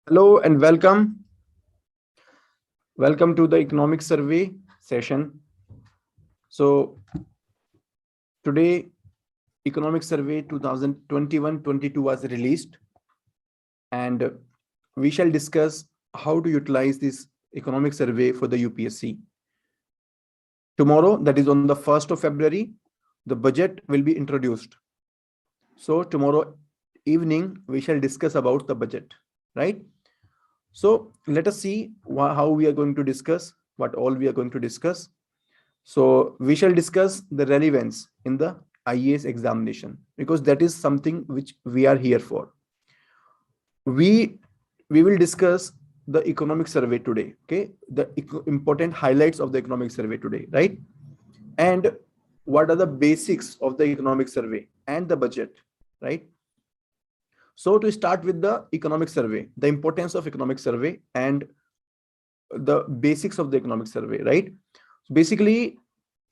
Hello and welcome. Welcome to the economic survey session. So today economic survey 2021-22 was released, and we shall discuss how to utilize this economic survey for the UPSC. Tomorrow, that is on the 1st of February, the budget will be introduced. So tomorrow evening we shall discuss about the budget, right? So let us see how we are going to discuss, what all we are going to discuss. So we shall discuss the relevance in the IAS examination, because that is something which we are here for. We will discuss the economic survey today, okay? The important highlights of the economic survey today, right? And what are the basics of the economic survey and the budget, right? So to start with the economic survey, the importance of economic survey and the basics of the economic survey, right? So basically,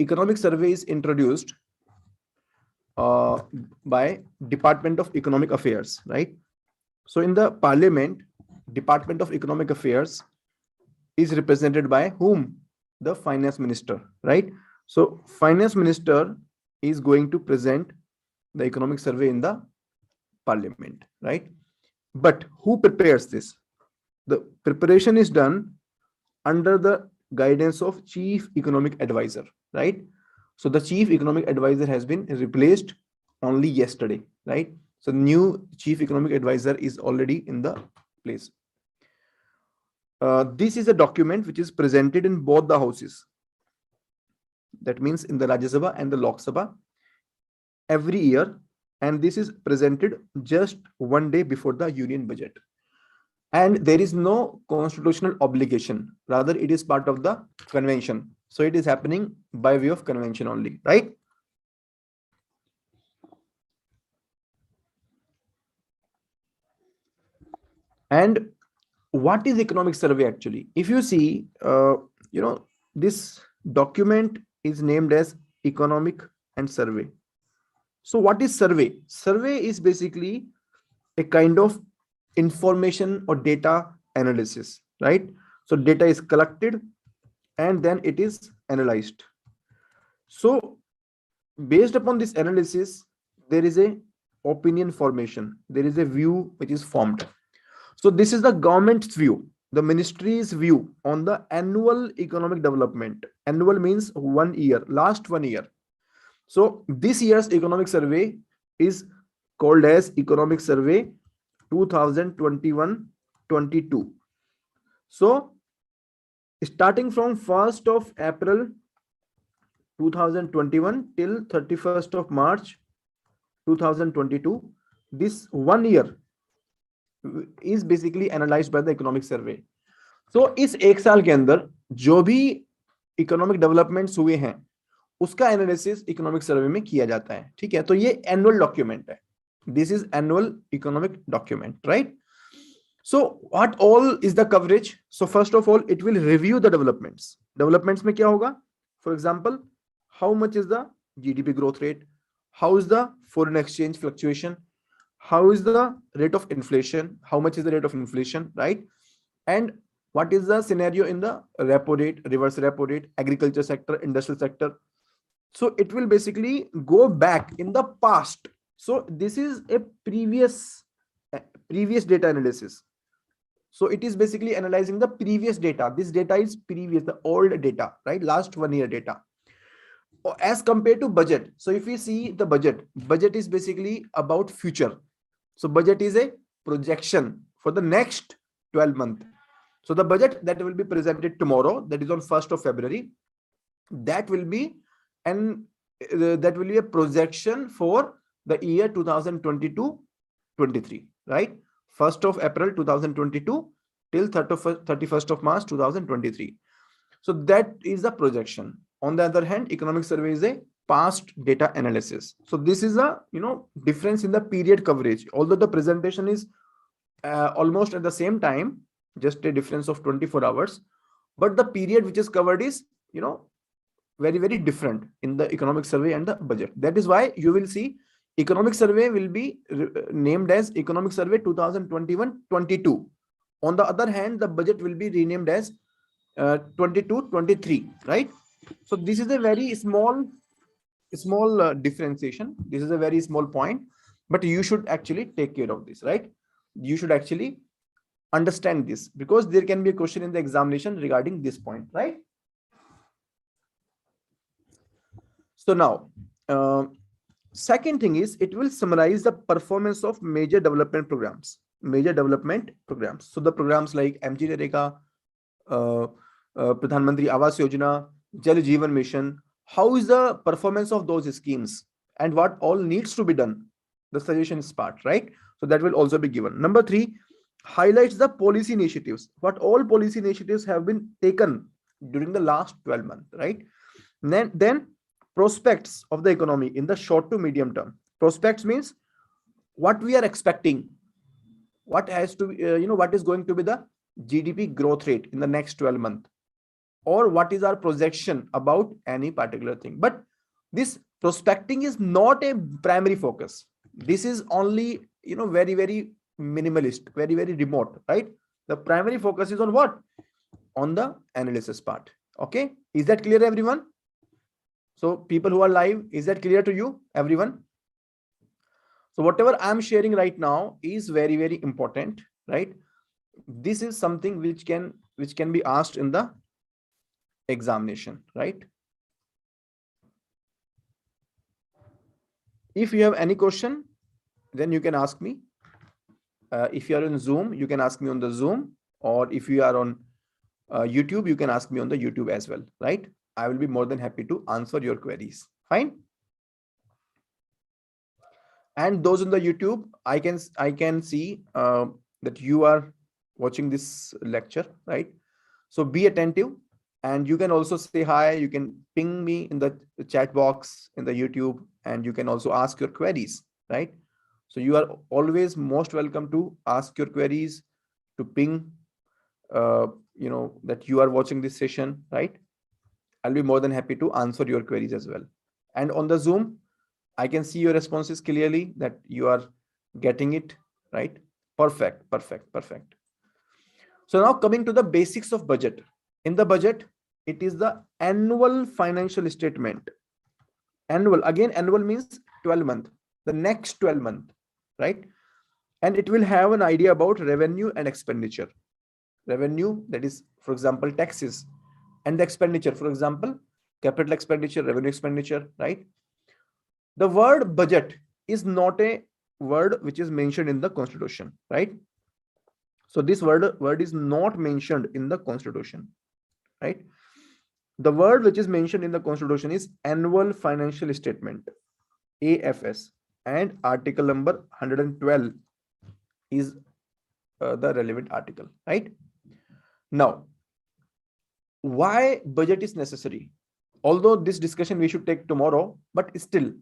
economic survey is introduced by Department of Economic Affairs, right? So in the Parliament, Department of Economic Affairs is represented by whom? The Finance Minister, right? So Finance Minister is going to present the economic survey in the Parliament, right? But who prepares this? The preparation is done under the guidance of Chief Economic Advisor, right? So the Chief Economic Advisor has been replaced only yesterday, right? So new Chief Economic Advisor is already in the place. This is a document which is presented in both the houses. That means in the Rajya Sabha and the Lok Sabha every year, and this is presented just one day before the union budget. And there is no constitutional obligation, rather it is part of the convention. So it is happening by way of convention only, right? And what is economic survey actually? If you see, this document is named as economic and survey. So what is survey? Survey is basically a kind of information or data analysis, right? So data is collected and then it is analyzed. So based upon this analysis, there is a opinion formation, there is a view which is formed. So this is the government's view, the ministry's view on the annual economic development. Annual means 1 year, last 1 year. So this year's economic survey is called as economic survey 2021-22. So starting from 1st of April 2021 till 31st of March 2022, this 1 year is basically analyzed by the economic survey. So इस एक साल के अंदर जो भी economic developments हुए हैं उसका एनालिसिस इकोनॉमिक सर्वे में किया जाता है, ठीक है? तो ये एनुअल डॉक्यूमेंट है. This is annual economic document, right? So what all is the coverage? So first of all, it will review the developments. Developments में क्या होगा? For example, how much is the GDP growth rate? How is the foreign exchange fluctuation? How is the rate of inflation? How much is the rate of inflation, right? And what is the scenario in the repo rate, reverse repo rate, agriculture sector, industrial sector? So it will basically go back in the past. So this is a previous data analysis. So it is basically analyzing the previous data. This data is previous, the old data, right? Last 1 year data. As compared to budget. So if we see the budget is basically about future. So budget is a projection for the next 12 months. So the budget that will be presented tomorrow, that is on 1st of February, that will be a projection for the year 2022-23, right? 1st of April 2022 till 31st of March 2023. So that is the projection. On the other hand, economic survey is a past data analysis. So this is a difference in the period coverage. Although the presentation is almost at the same time, just a difference of 24 hours, but the period which is covered is very, very different in the economic survey and the budget. That is why you will see economic survey will be named as economic survey 2021-22. On the other hand, the budget will be renamed as 22-23, right? So this is a very small differentiation. This is a very small point, but you should actually take care of this, right? You should actually understand this, because there can be a question in the examination regarding this point, right? So now, second thing is, it will summarize the performance of major development programs. So the programs like MG Nareka, Pradhan Mantri Awas Yojana, Jal Jeevan Mission, how is the performance of those schemes and what all needs to be done? The suggestion is part, right? So that will also be given. Number 3, highlights the policy initiatives. What all policy initiatives have been taken during the last 12 months, right? Then prospects of the economy in the short to medium term. Prospects means what we are expecting, what has to be, what is going to be the GDP growth rate in the next 12 months, or what is our projection about any particular thing. But this prospecting is not a primary focus. This is only, very, very minimalist, very, very remote, right? The primary focus is on what? On the analysis part. Okay, is that clear, everyone? So people who are live, is that clear to you, everyone? So whatever I'm sharing right now is very, very important, right? This is something which can be asked in the examination, right? If you have any question, then you can ask me. If you are in Zoom, you can ask me on the Zoom, or if you are on YouTube, you can ask me on the YouTube as well, right? I will be more than happy to answer your queries. Fine. And those on the YouTube, I can see that you are watching this lecture, right? So be attentive, and you can also say hi. You can ping me in the chat box in the YouTube, and you can also ask your queries, right? So you are always most welcome to ask your queries, to ping, that you are watching this session, right? I'll be more than happy to answer your queries as well. And on the Zoom, I can see your responses clearly, that you are getting it, right? Perfect. So now coming to the basics of budget. In the budget, it is the annual financial statement. Annual means 12 month, the next 12 month, right? And it will have an idea about revenue and expenditure. Revenue, that is, for example, taxes, and the expenditure, for example, capital expenditure, revenue expenditure, right? The word budget is not a word which is mentioned in the Constitution, right? So this word is not mentioned in the Constitution, right? The word which is mentioned in the Constitution is annual financial statement, AFS, and article number 112 is the relevant article, right? Now, why budget is necessary? Although this discussion we should take tomorrow, but still,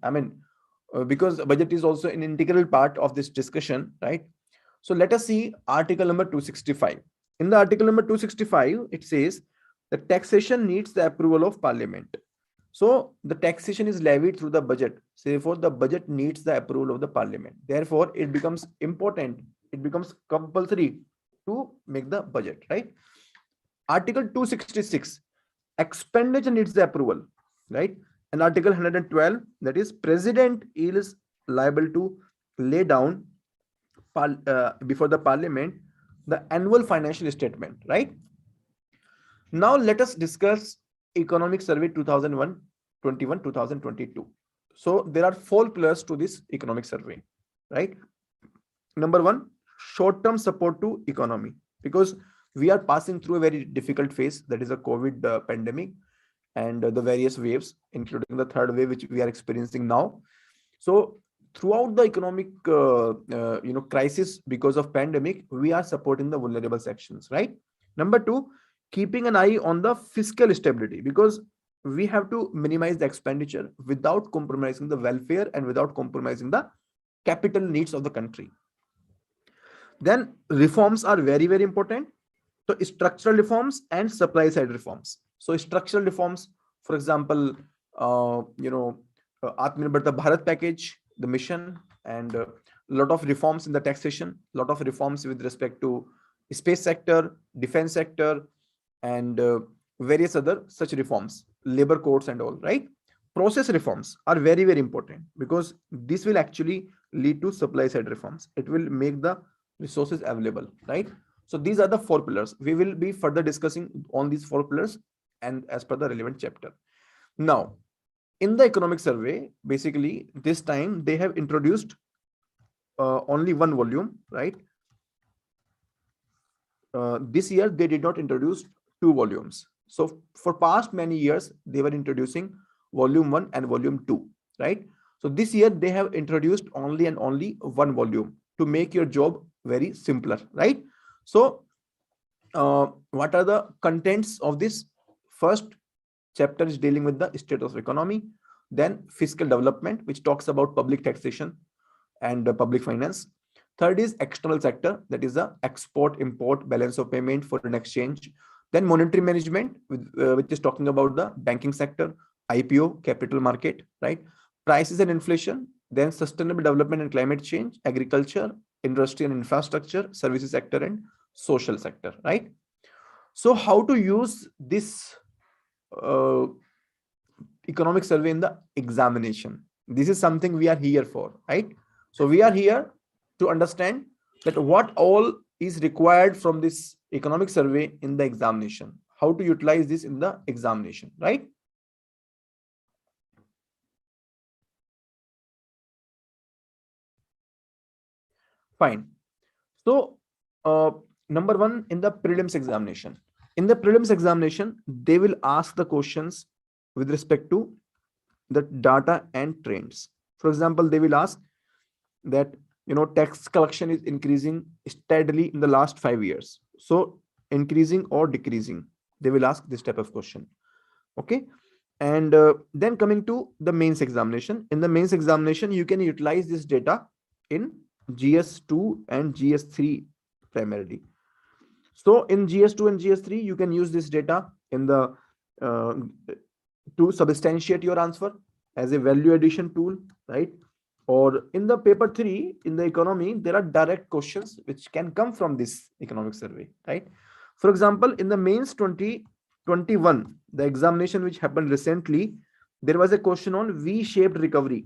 because budget is also an integral part of this discussion, right? So let us see article number 265. In the article number 265, it says the taxation needs the approval of parliament. So the taxation is levied through the budget. Therefore, the budget needs the approval of the parliament. Therefore, it becomes important. It becomes compulsory to make the budget, right? Article 266, expenditure needs the approval, right? And article 112, that is, president is liable to lay down before the parliament the annual financial statement, right? Now let us discuss economic survey 2021-2022. So there are 4 pillars to this economic survey, right? Number 1, short-term support to economy, because we are passing through a very difficult phase, that is a COVID pandemic and the various waves, including the third wave which we are experiencing now. So throughout the economic crisis because of pandemic, we are supporting the vulnerable sections, right? Number 2, keeping an eye on the fiscal stability, because we have to minimize the expenditure without compromising the welfare and without compromising the capital needs of the country. Then reforms are very, very important. So structural reforms and supply side reforms. So structural reforms, for example, Atmanirbhar Bharat package, the mission, and a lot of reforms in the taxation, a lot of reforms with respect to space sector, defense sector, and various other such reforms, labor codes and all, right? Process reforms are very, very important because this will actually lead to supply side reforms. It will make the resources available, right? So these are the four pillars. We will be further discussing on these four pillars and as per the relevant chapter. Now, in the economic survey, basically this time they have introduced only one volume, right? This year they did not introduce two volumes. So for past many years, they were introducing volume 1 and volume 2, right? So this year they have introduced only and only one volume to make your job very simpler, right? So what are the contents of this? First chapter is dealing with the state of economy, then fiscal development, which talks about public taxation and public finance. Third is external sector, that is the export, import, balance of payment, foreign exchange. Then monetary management, which is talking about the banking sector, IPO, capital market, right? Prices and inflation, then sustainable development and climate change, agriculture, industry and infrastructure, services sector, and social sector, right? So how to use this economic survey in the examination? This is something we are here for, right? So we are here to understand that what all is required from this economic survey in the examination, how to utilize this in the examination, right? Fine. So number one, in the prelims examination, they will ask the questions with respect to the data and trends. For example, they will ask that, tax collection is increasing steadily in the last 5 years. So increasing or decreasing, they will ask this type of question. Okay. And then coming to the mains examination. In the mains examination, you can utilize this data in GS2 and GS3 primarily. So in GS2 and GS3, you can use this data in the to substantiate your answer as a value addition tool, right? Or in the paper 3, in the economy, there are direct questions which can come from this economic survey, right? For example, in the mains 2021, the examination which happened recently, there was a question on V-shaped recovery.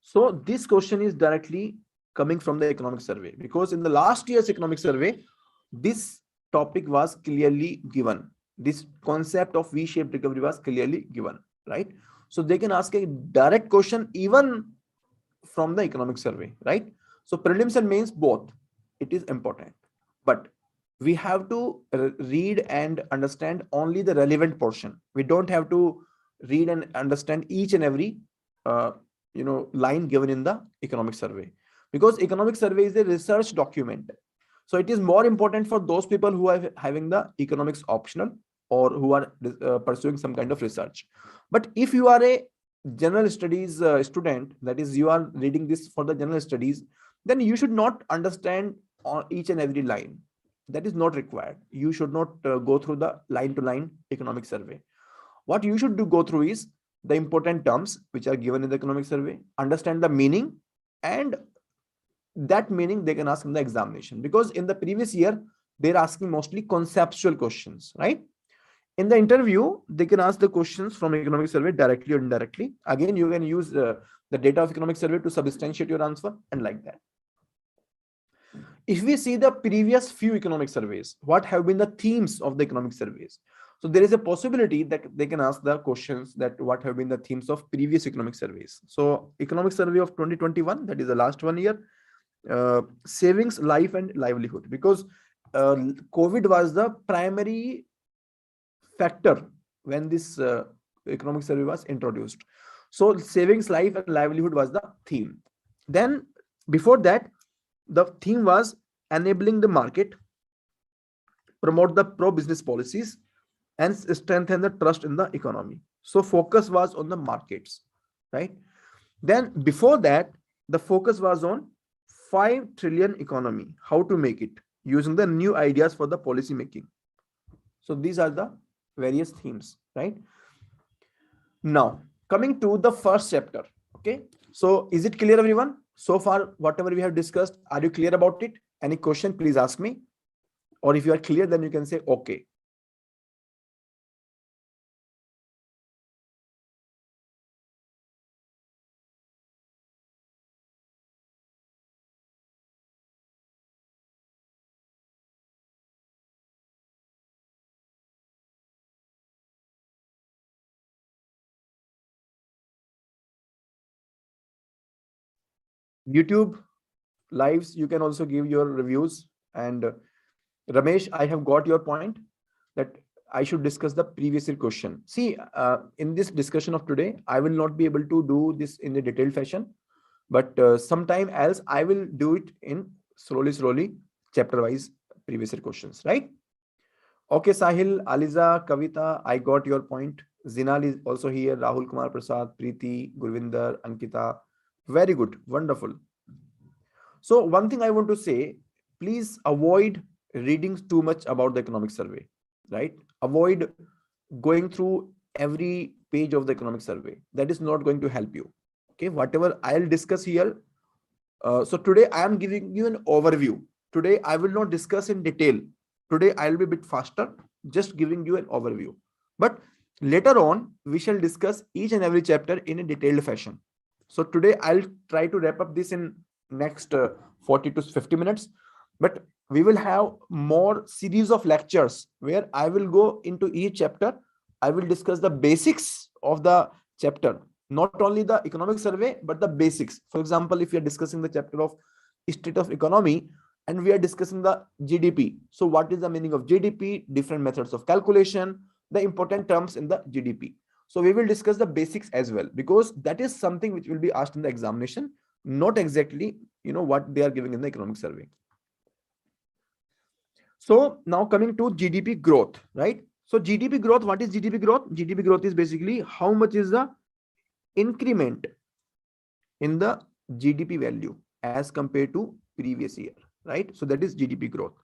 So this question is directly coming from the economic survey, because in the last year's economic survey, this topic was clearly given. This concept of V-shaped recovery was clearly given, right? So they can ask a direct question even from the economic survey, right? So prelims and mains both, it is important, but we have to read and understand only the relevant portion. We don't have to read and understand each and every line given in the economic survey, because economic survey is a research document. So it is more important for those people who are having the economics optional or who are pursuing some kind of research. But if you are a general studies student, that is, you are reading this for the general studies, then you should not understand each and every line. That is not required. You should not go through the line to line economic survey. What you should go through is the important terms which are given in the economic survey, understand the meaning, and that meaning they can ask in the examination, because in the previous year they're asking mostly conceptual questions, right? In the interview, they can ask the questions from economic survey directly or indirectly. Again, you can use the data of economic survey to substantiate your answer, and like that. If we see the previous few economic surveys, what have been the themes of the economic surveys? So there is a possibility that they can ask the questions that what have been the themes of previous economic surveys. So economic survey of 2021, that is the last 1 year, savings, life and livelihood, because COVID was the primary factor when this economic survey was introduced. So savings, life and livelihood was the theme. Then before that, the theme was enabling the market, promote the pro-business policies, and strengthen the trust in the economy. So focus was on the markets, right? Then before that, the focus was on 5 trillion economy, how to make it using the new ideas for the policy making. So these are the various themes, right? Now coming to the first chapter. Okay, so is it clear, everyone? So far whatever we have discussed, are you clear about it? Any question, please ask me. Or if you are clear, then you can say okay. YouTube lives, you can also give your reviews. And Ramesh, I have got your point that I should discuss the previous year question. See, in this discussion of today, I will not be able to do this in a detailed fashion, but sometime else I will do it in slowly, chapter wise previous year questions, right? Okay, Sahil, Aliza, Kavita, I got your point. Zinal is also here. Rahul, Kumar, Prasad, Preeti, Gurvinder, Ankita. Very good. Wonderful. So one thing I want to say, please avoid reading too much about the economic survey, right? Avoid going through every page of the economic survey. That is not going to help you. Okay, whatever I'll discuss here. So today I am giving you an overview. Today I will not discuss in detail. Today I'll be a bit faster, just giving you an overview. But later on, we shall discuss each and every chapter in a detailed fashion. So today I'll try to wrap up this in next 40 to 50 minutes. But we will have more series of lectures where I will go into each chapter. I will discuss the basics of the chapter, not only the economic survey, but the basics. For example, if we are discussing the chapter of state of economy and we are discussing the GDP. So what is the meaning of GDP, different methods of calculation, the important terms in the GDP. So we will discuss the basics as well, because that is something which will be asked in the examination, not exactly, what they are giving in the economic survey. So now coming to GDP growth, right? So GDP growth, what is GDP growth? GDP growth is basically how much is the increment in the GDP value as compared to previous year, right? So that is GDP growth.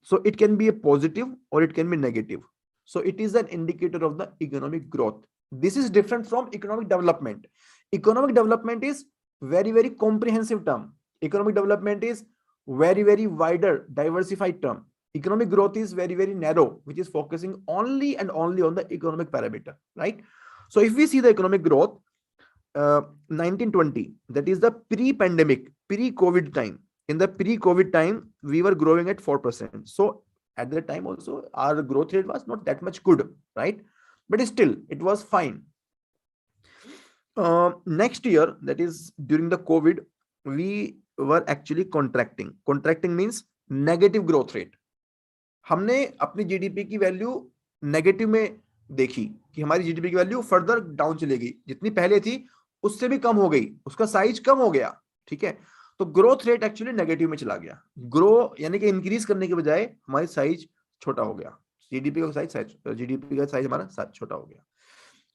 So it can be a positive or it can be negative. So it is an indicator of the economic growth. This is different from economic development. Economic development is very comprehensive term. Economic development is very wider, diversified term. Economic growth is very narrow, which is focusing only and only on the economic parameter, right? So if we see the economic growth, 1920, that is the pre-pandemic, pre-COVID time. In the pre-COVID time, we were growing at 4%. So at that time also, our growth rate was not that much good, right? But still, it was fine. Next year, that is during the COVID, we were actually contracting. Contracting means negative growth rate. हमने अपनी GDP की value negative में देखी कि हमारी GDP की value further down चलेगी, जितनी पहले थी उससे भी कम हो गई, उसका साइज कम हो गया, ठीक है? तो ग्रोथ रेट एक्चुअली नेगेटिव में चला गया. ग्रो यानी कि इंक्रीज करने के बजाय हमारी साइज छोटा हो गया, जीडीपी का साइज हमारा छोटा हो गया.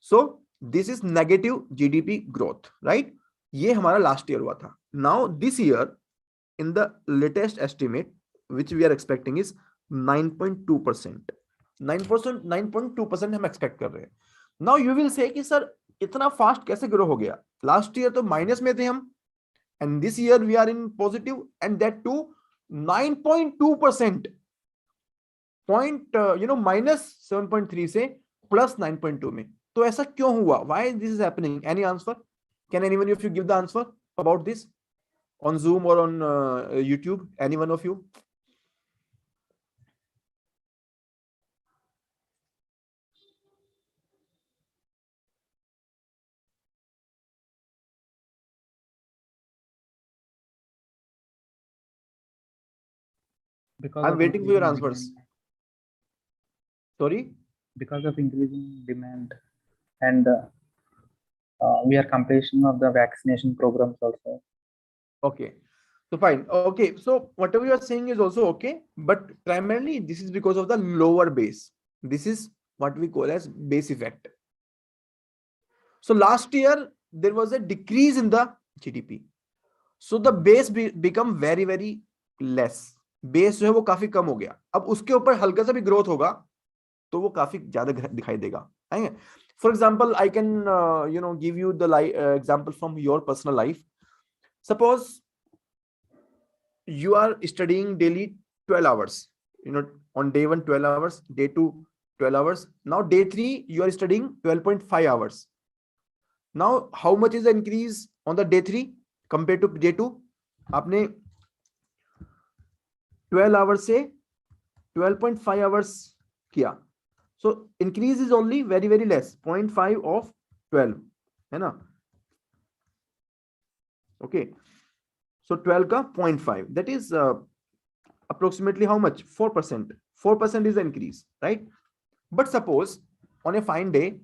सो this is negative GDP growth, right? ये हमारा लास्ट ईयर हुआ था. Now this year in the latest estimate which we are expecting is 9.2%. 9.2% हम एक्सपेक्ट कर रहे हैं. नाउ यू विल से कि सर इतना फास्ट कैसे ग्रो हो गया? लास्ट ईयर तो माइनस में थे हम, and this year we are in positive, and that too 9.2%. Point minus 7.3 से प्लस 9.2 में. तो ऐसा क्यों हुआ? Why this is happening? Any answer? Can anyone of you give the answer about this on Zoom or on YouTube? Any one of you? Because I'm waiting for your answers. Sorry? Because of increasing demand, and we are completion of the vaccination programs also. Okay, so fine. Okay, so whatever you are saying is also okay, but primarily this is because of the lower base. This is what we call as base effect. So last year there was a decrease in the GDP, so the base become very less. Base जो है वो काफी कम हो गया. अब उसके ऊपर हल्का सा भी ग्रोथ होगा तो वो काफी ज्यादा दिखाई देगा. For example I can give you the example from your personal life. Suppose you are studying daily 12 hours, on day 1 12 hours, day 2 12 hours, now day 3 you are studying 12.5 hours. Now how much is the increase on the day 3 compared to day 2? आपने 12 hours से 12.5 hours किया, so increase is only very very less, 0.5 of 12, है ना? Okay, so 12 का 0.5, that is approximately how much? 4%. 4% is the increase, right? But suppose on a fine day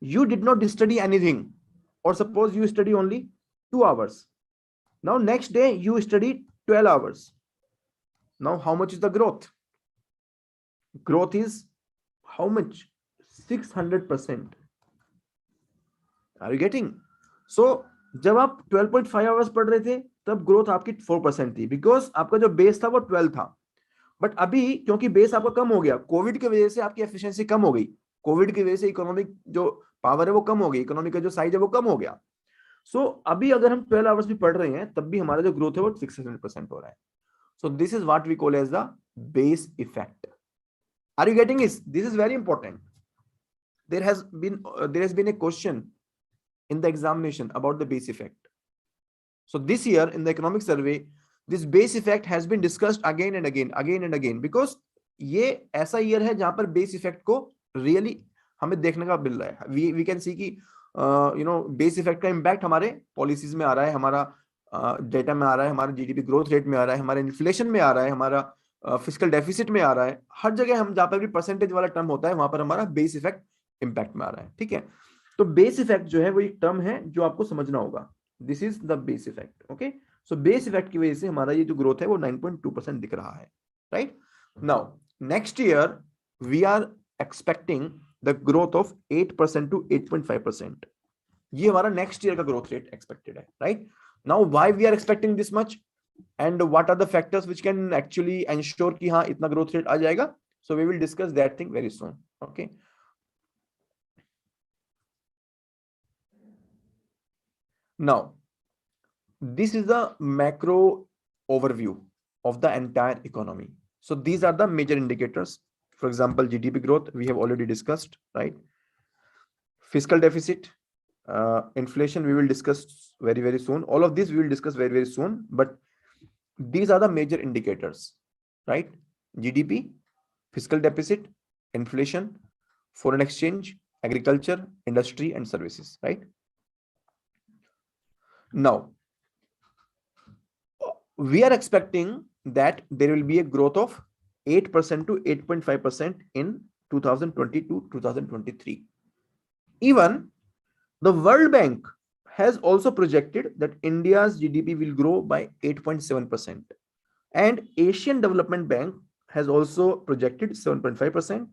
you did not study anything, or suppose you study only 2 hours. Now next day you study 12 hours. Now how much is the growth? Growth is how much? 600%. Are you getting? So जब आप 12.5 hours पढ़ रहे थे तब growth आपकी 4% थी, because आपका जो बेस था वो 12 था. बट अभी क्योंकि बेस आपका कम हो गया, कोविड की वजह से आपकी एफिशिएंसी कम हो गई, कोविड की वजह से इकोनॉमिक जो पावर है वो कम हो गई, इकोनॉमिक का जो साइज है वो कम हो गया. सो अभी अगर हम 12 आवर्स भी पढ़ रहे हैं तब भी हमारा जो ग्रोथ है वो 600% हो रहा है. So this is what we call as the base effect. Are you getting this? This is very important. there has been a question in the examination about the base effect. So this year in the economic survey, this base effect has been discussed again and again, because ये ऐसा year है जहां पर base effect को really हमें देखने का मिल रहा है. वी कैन सी कि बेस इफेक्ट का इम्पैक्ट हमारे पॉलिसीज में आ रहा है, हमारा डेटा में आ रहा है, हमारे जीडीपी ग्रोथ रेट में आ रहा है, हमारे इन्फ्लेशन में आ रहा है, हमारा फिस्कल डेफिसिट में आ रहा है. हर जगह हम जहां पर भी परसेंटेज वाला टर्म होता है वहां पर हमारा बेस इफेक्ट इम्पैक्ट में आ रहा है. ठीक है, तो बेस इफेक्ट जो है वो एक टर्म है जो आपको समझना होगा. This is the base effect. Okay, so base effect की वजह से हमारा ये जो ग्रोथ है वो 9.2% दिख रहा है. Right now next year we are expecting the growth of 8% to 8.5%. ये हमारा नेक्स्ट ईयर का ग्रोथ रेट एक्सपेक्टेड है. Right now why we are expecting this much and what are the factors which can actually ensure कि हाँ इतना growth rate आ जाएगा. So we will discuss that thing very soon. Okay, now this is the macro overview of the entire economy. So these are the major indicators. For example, GDP growth we have already discussed, right? Fiscal deficit, inflation we will discuss very very soon. All of this we will discuss very very soon, but these are the major indicators, right? GDP, fiscal deficit, inflation, foreign exchange, agriculture, industry and services, right? Now we are expecting that there will be a growth of 8% to 8.5% in 2022-2023. Even the World Bank has also projected that India's GDP will grow by 8.7%, and Asian Development Bank has also projected 7.5%,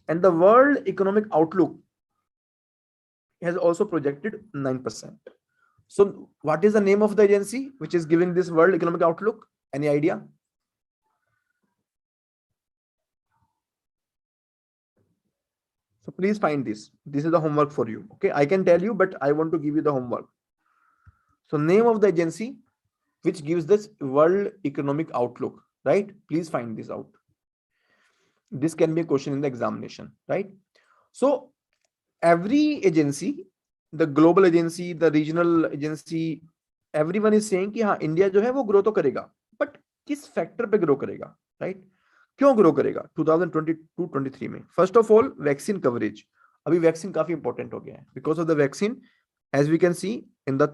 and the World Economic Outlook has also projected 9%. So what is the name of the agency which is giving this World Economic Outlook? Any idea? So please find this. This is the homework for you. Okay, I can tell you, but I want to give you the homework. So name of the agency which gives this World Economic Outlook, right? Please find this out. This can be a question in the examination, right? So every agency, the global agency, the regional agency, everyone is saying कि हाँ India जो है वो grow तो करेगा, but किस factor पे grow करेगा, राइट? क्यों ग्रो करेगा 2022-23 में? First of all vaccine coverage. अभी वैक्सीन काफी इंपॉर्टेंट हो गया है. Because of the vaccine, as we can see in the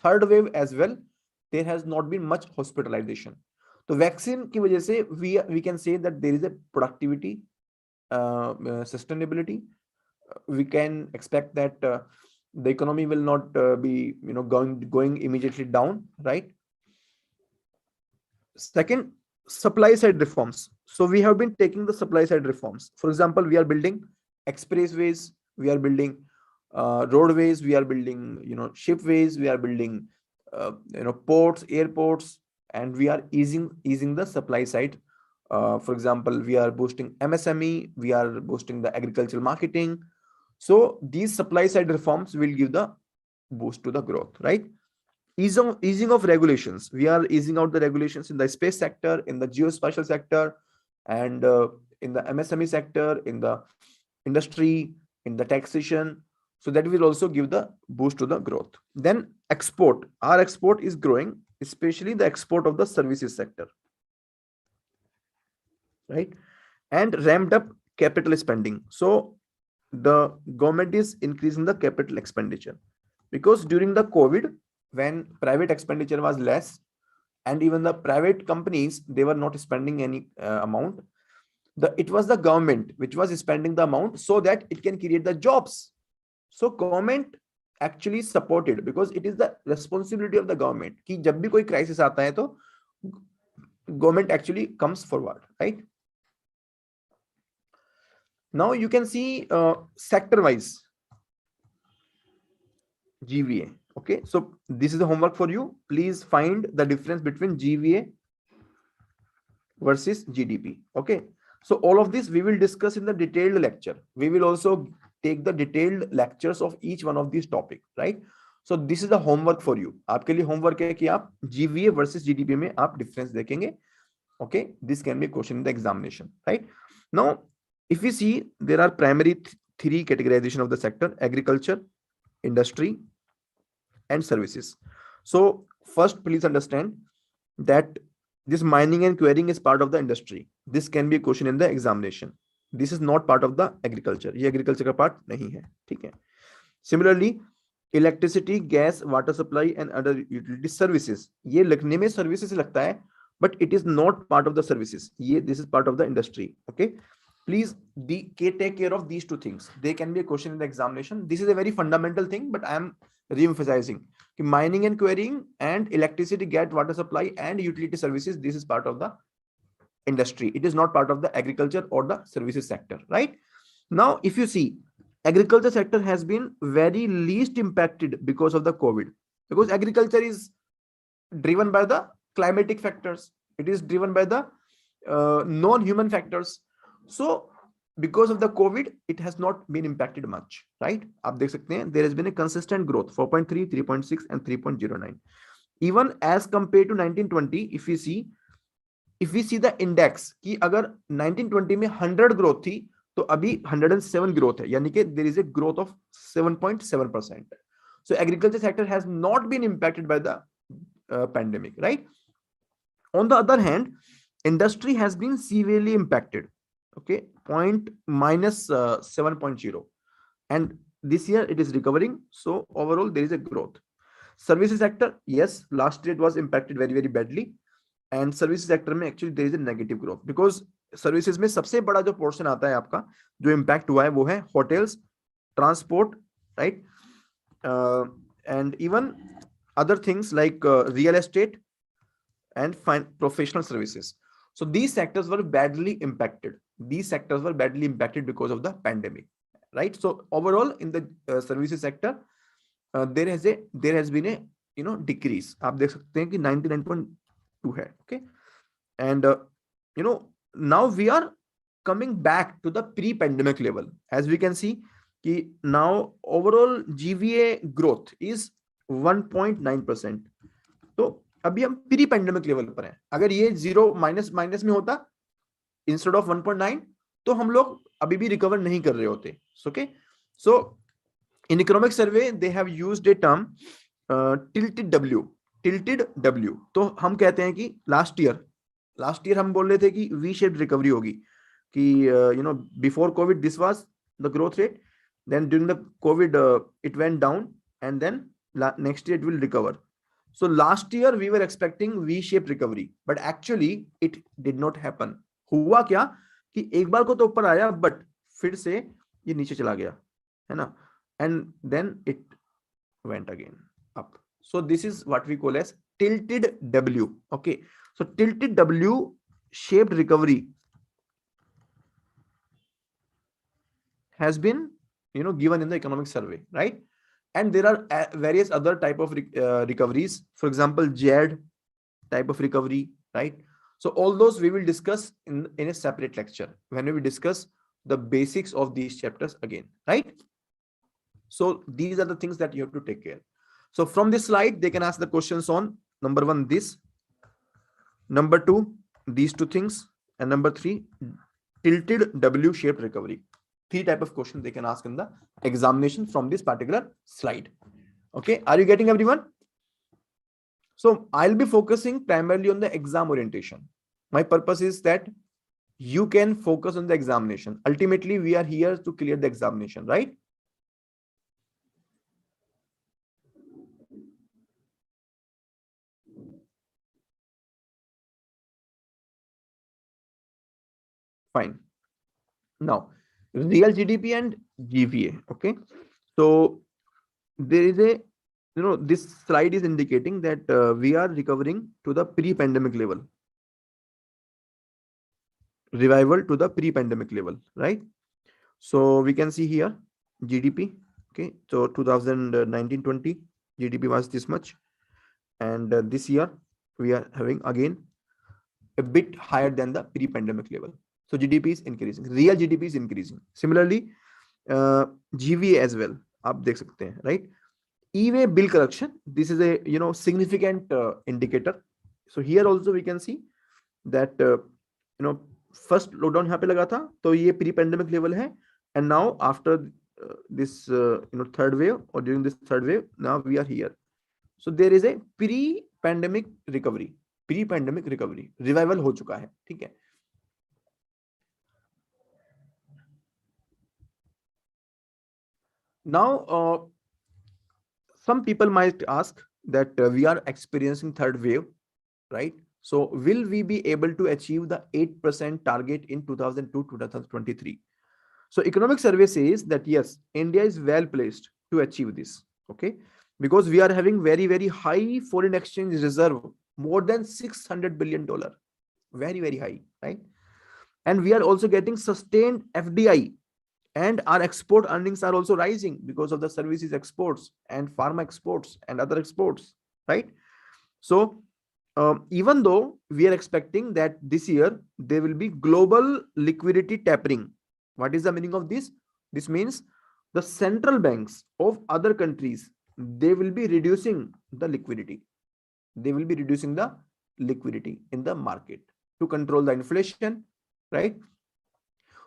third wave as well, there has not been much hospitalisation. तो वैक्सीन की वजह से we can say that there is a productivity, sustainability. We can expect that the economy will not be going immediately down, right? Second, supply side reforms. So we have been taking the supply side reforms. For example, we are building expressways, we are building roadways, we are building shipways, we are building ports, airports, and we are easing the supply side. For example, we are boosting MSME, we are boosting the agricultural marketing. So these supply side reforms will give the boost to the growth, right? Easing of regulations. We are easing out the regulations in the space sector, in the geospatial sector, and in the MSME sector, in the industry, in the taxation. So that will also give the boost to the growth. Then export. Our export is growing, especially the export of the services sector, right? And ramped up capital spending. So the government is increasing the capital expenditure, because during the COVID, when private expenditure was less, and even the private companies, they were not spending any amount, it was the government which was spending the amount so that it can create the jobs. So government actually supported, because it is the responsibility of the government कि जब भी कोई crisis आता है तो government actually comes forward, right? Now you can see sector wise GVA. Okay, so this is the homework for you. Please find the difference between GVA versus GDP. Okay, so all of this we will discuss in the detailed lecture. We will also take the detailed lectures of each one of these topic, right? So this is the homework for you. आपके लिए homework है कि आप GVA versus GDP में आप difference देखेंगे. Okay, this can be a question in the examination, right? Now, if we see, there are primary three categorization of the sector: agriculture, industry, and services. So first, please understand that this mining and quarrying is part of the industry. This can be a question in the examination. This is not part of the agriculture. ये agriculture का part नहीं है, ठीक है? Similarly, electricity, gas, water supply, and other utility services. ये लिखने में services लगता है, but it is not part of the services. This is part of the industry. Okay, please take care of these two things. They can be a question in the examination. This is a very fundamental thing, but I am re-emphasizing mining and quarrying and electricity, gas, water supply, and utility services. This is part of the industry. It is not part of the agriculture or the services sector, right? Now, if you see, agriculture sector has been very least impacted because of the COVID, because agriculture is driven by the climatic factors. It is driven by the non-human factors. So because of the COVID, it has not been impacted much, right? आप देख सकते हैं, there has been a consistent growth, 4.3, 3.6, and 3.09. Even as compared to 1920, if we see the index कि अगर 1920 में 100 growth थी, तो अभी 107 growth है, यानी कि there is a growth of 7.7%. So agriculture sector has not been impacted by the pandemic, right? On the other hand, industry has been severely impacted. Okay, -7.0, and this year it is recovering. So overall there is a growth. Services sector, yes, last year it was impacted very, very badly, and services sector में actually there is a negative growth, because services में सबसे बड़ा जो portion आता है आपका जो impact हुआ है वो है hotels, transport, right? And even other things like real estate and professional services. So these sectors were badly impacted. These sectors were badly impacted because of the pandemic, right? So overall in the services sector, there has been a decrease. आप देख सकते हैं कि 99.2 है, okay? And now we are coming back to the pre-pandemic level. As we can see, कि now overall GVA growth is 1.9%. तो अभी हम प्री पेंडेमिक लेवल पर हैं. अगर ये 0 माइनस में होता इंस्टेड ऑफ 1.9, तो हम लोग अभी भी रिकवर नहीं कर रहे होते. Okay, so in economic survey they have used a term tilted W. तो हम कहते हैं कि लास्ट ईयर हम बोल रहे थे कि वी शेप्ड रिकवरी होगी, कि before Covid this was the growth rate, then during the Covid it went down, and then next year it will recover. So last year we were expecting V-shaped recovery, but actually it did not happen. हुआ क्या कि एक बार को तो ऊपर आया, but फिर से ये नीचे चला गया, है ना? And then it went again up. So this is what we call as tilted W. Okay, so tilted W shaped recovery has been given in the economic survey, right? And there are various other type of recoveries. For example, JAD type of recovery, right? So all those we will discuss in a separate lecture when we will discuss the basics of these chapters again, right? So these are the things that you have to take care. So from this slide, they can ask the questions on number 1, this, number 2, these two things, and number 3, tilted W-shaped recovery. 3 type of questions they can ask in the examination from this particular slide. Okay, are you getting everyone? So I'll be focusing primarily on the exam orientation. My purpose is that you can focus on the examination. Ultimately, we are here to clear the examination, right? Fine. Now, real GDP and GVA. Okay. So there is a, this slide is indicating that we are recovering to the pre-pandemic level. Revival to the pre-pandemic level, right? So we can see here GDP. Okay. So 2019-20 GDP was this much. And this year we are having again a bit higher than the pre-pandemic level. So GDP is increasing, real GDP is increasing. Similarly, GVA as well, आप देख सकते हैं, right? E-way bill correction, this is a significant indicator. So here also we can see that first lockdown यहाँ पे लगा था, तो ये pre-pandemic level है, and now after this third wave, or during this third wave, now we are here. So there is a pre-pandemic recovery, revival हो चुका है, ठीक है. Now, some people might ask that we are experiencing third wave, right? So will we be able to achieve the 8% target in 2002-2023? So economic survey says that yes, India is well placed to achieve this, okay? Because we are having very, very high foreign exchange reserve, more than $600 billion, very, very high, right? And we are also getting sustained FDI, and our export earnings are also rising because of the services exports and pharma exports and other exports, right? So even though we are expecting that this year there will be global liquidity tapering. What is the meaning of this? This means the central banks of other countries, they will be reducing the liquidity. They will be reducing the liquidity in the market to control the inflation, right?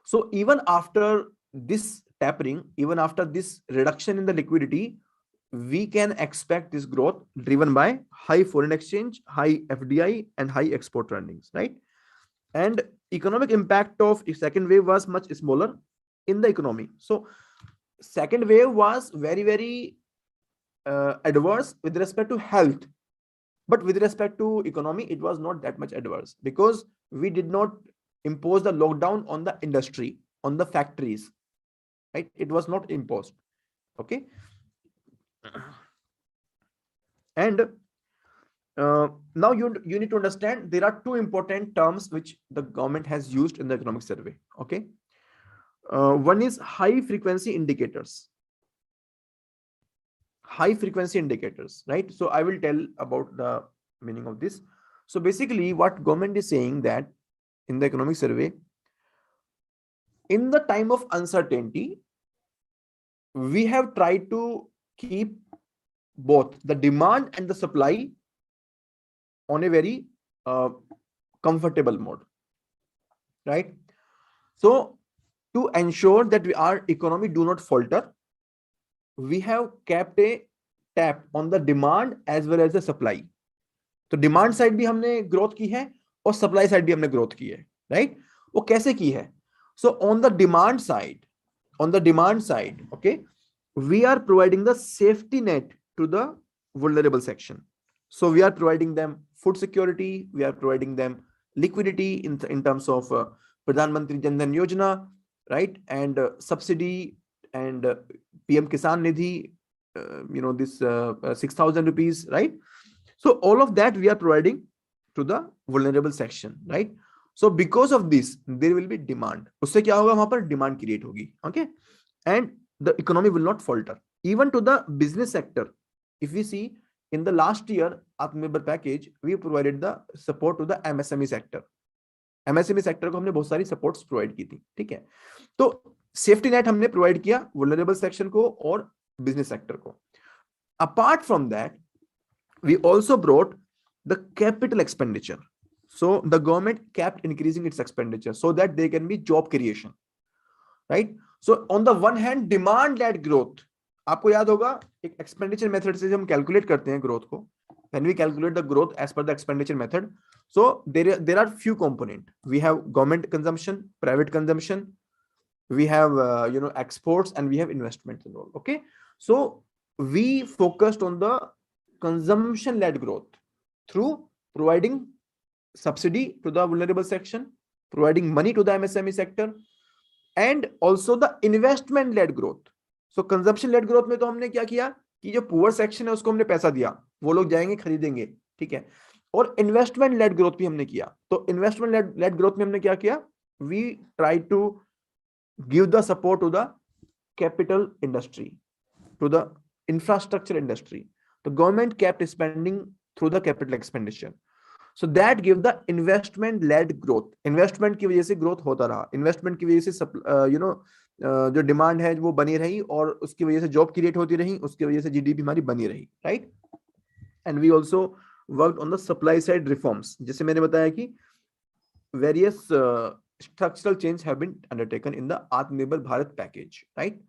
So even after this tapering, even after this reduction in the liquidity, we can expect this growth driven by high foreign exchange, high FDI, and high export earnings, right? And economic impact of the second wave was much smaller in the economy. So second wave was very, very adverse with respect to health, but with respect to economy, it was not that much adverse because we did not impose the lockdown on the industry, on the factories, right? It was not imposed, okay? And now you need to understand there are 2 important terms which the government has used in the economic survey, okay? One is high frequency indicators. High frequency indicators, right? So I will tell about the meaning of this. So basically what government is saying that in the economic survey, in the time of uncertainty, we have tried to keep both the demand and the supply on a very comfortable mode, right? So to ensure that our economy do not falter, we have kept a tap on the demand as well as the supply. तो demand side भी हमने growth की है और supply side भी हमने growth की है, राइट? वो कैसे की है? So on the demand side, okay, we are providing the safety net to the vulnerable section. So we are providing them food security, we are providing them liquidity in terms of Pradhan Mantri Jan Dhan Yojana, right? And subsidy and PM Kisan Nidhi, this 6,000 rupees, right? So all of that we are providing to the vulnerable section, right? So because of this, there will be demand. उससे क्या होगा? वहां पर demand create होगी, okay? And the economy will not falter. Even to the business sector, if we see in the last year Atmanirbhar package, we provided the support to the MSME sector. MSME sector को हमने बहुत सारी supports provide की थी, ठीक है? तो safety net हमने provide किया vulnerable section को और business sector को. apart from that, we also brought the capital expenditure. So the government kept increasing its expenditure so that there can be job creation, right? So on the one hand, demand led growth. आपको याद होगा एक expenditure method से हम calculate करते हैं growth को. When we calculate the growth as per the expenditure method, so there are few component. We have government consumption, private consumption, we have exports, and we have investments and all. Okay, so we focused on the consumption led growth through providing subsidy to the vulnerable section, providing money to the MSME sector, and also the investment led growth. So consumption led growth में तो हमने क्या किया कि जो poor section है उसको हमने पैसा दिया, वो लोग जाएंगे खरीदेंगे, ठीक है. और इन्वेस्टमेंट लेड ग्रोथ भी हमने किया. तो इन्वेस्टमेंट लेड ग्रोथ में हमने क्या किया, we try to give the support to the capital industry, to the infrastructure industry. तो government kept spending through the capital expenditure. So that give the investment led growth. Investment की वजह से growth होता रहा, इन्वेस्टमेंट की वजह से जो डिमांड है वो बनी रही, और उसकी वजह से जॉब क्रिएट होती रही, उसकी वजह से जीडीपी हमारी बनी रही, right. And we also work on the supply side reforms. जैसे मैंने बताया कि various structural change have been undertaken in the Atmanirbhar Bharat package, right.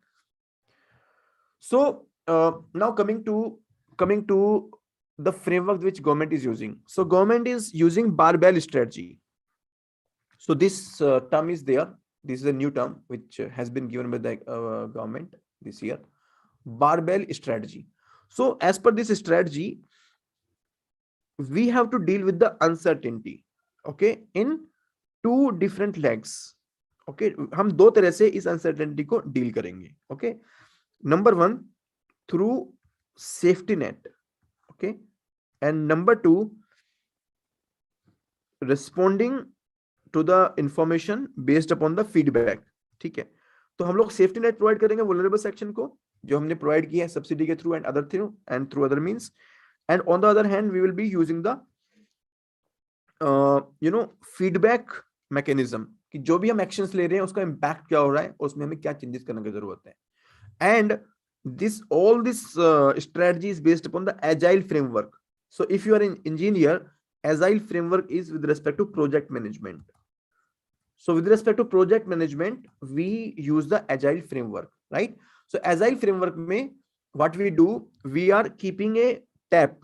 So now coming to the framework which government is using. So government is using barbell strategy. So this term is there. This is a new term which has been given by the government this year. Barbell strategy. So as per this strategy, we have to deal with the uncertainty, okay, in two different legs. Okay, हम दो तरह से इस uncertainty को deal करेंगे. Okay, number one, through safety net. Okay, and number two, responding to the information based upon the feedback. ठीक है, तो हम लोग सेफ्टी नेट प्रोवाइड करेंगे वल्नरेबल सेक्शन को, जो हमने प्रोवाइड किया है सब्सिडी के through and other through and through other means. And on the other hand we will be using the feedback mechanism, कि जो भी हम एक्शंस ले रहे हैं उसका इंपैक्ट क्या हो रहा है, उसमें हमें क्या चेंजेस करने की जरूरत है. And all this strategy is based upon the agile framework. So if you are an engineer, agile framework is with respect to project management. So with respect to project management, we use the agile framework, right? So agile framework mein what we do, we are keeping a tab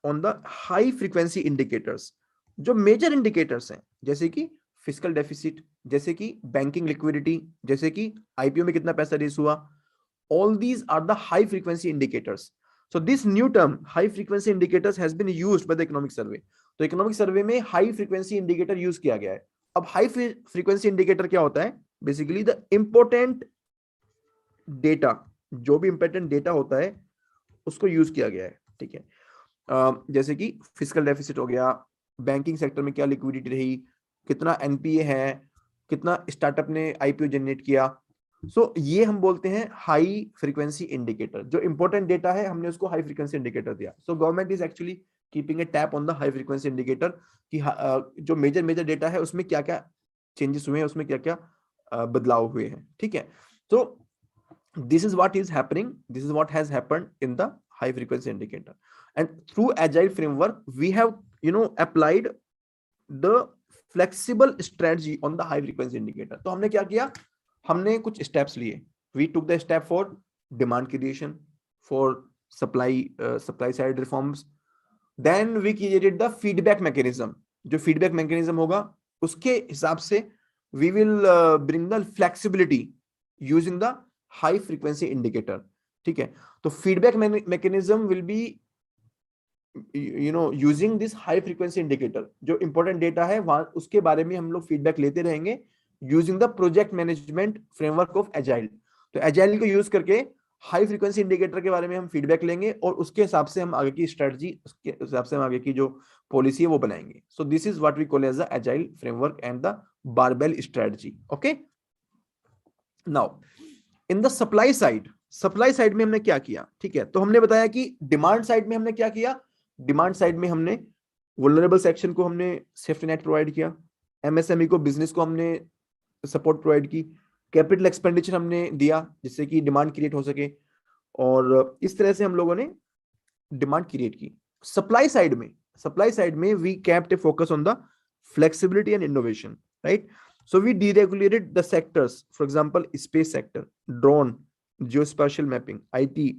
on the high frequency indicators. जो major indicators हैं, जैसे कि fiscal deficit, जैसे कि banking liquidity, जैसे कि IPO में कितना पैसा रेस हुआ, all these are the high frequency indicators. So this new term high frequency indicators has been used by the economic survey. तो economic survey में high frequency indicator use किया गया है. अब high frequency indicator क्या होता है, basically the important data, जो भी important data होता है उसको use किया गया है, ठीक है. जैसे कि fiscal deficit हो गया, banking sector में क्या liquidity रही, कितना NPA है, कितना startup ने IPO generate किया. सो ये हम बोलते हैं हाई फ्रीक्वेंसी इंडिकेटर. जो इंपॉर्टेंट डेटा है हमने उसको हाई फ्रीक्वेंसी इंडिकेटर दिया. So government is actually keeping A tap on the high frequency indicator, कि जो मेजर डेटा है उसमें क्या क्या चेंजेस हुए हैं, उसमें क्या क्या बदलाव हुए हैं, ठीक है. तो this is what is happening, this is what has happened in the high frequency indicator. And through agile framework we have applied the flexible strategy on the high frequency indicator. तो हमने क्या किया, हमने कुछ स्टेप्स लिए. We took the step for demand creation, for supply side reforms. Then we created the feedback mechanism. जो feedback mechanism होगा उसके हिसाब से we will bring the flexibility using the high frequency indicator, ठीक है. तो feedback mechanism will be using this high frequency indicator. जो important data है वहां उसके बारे में हम लोग फीडबैक लेते रहेंगे using the project management framework of agile. तो एजाइल को यूज करके हाई फ्रीक्वेंसी इंडिकेटर के बारे में हम फीडबैक लेंगे और उसके हिसाब से हम आगे की स्ट्रेटजी, उसके हिसाब से हम आगे की जो पॉलिसी है वो बनाएंगे. So this is what we call as the agile framework and the barbell strategy. Okay, now in the supply side में हमने क्या किया, ठीक है. तो हमने बताया कि डिमांड साइड में हमने क्या किया, डिमांड साइड में हमने वल्नरेबल सेक्शन को हमने सेफ्टी नेट प्रोवाइड किया, एमएसएमई को, बिजनेस को हमने सपोर्ट प्रोवाइड की, कैपिटल एक्सपेंडिचर हमने दिया जिससे कि डिमांड क्रिएट हो सके. और इस तरह से हम लोगों ने डिमांड क्रिएट की। सप्लाई साइड में we kept a focus on the flexibility and innovation, right? So we deregulated the sectors, for example space sector, drone, geospatial mapping, IT,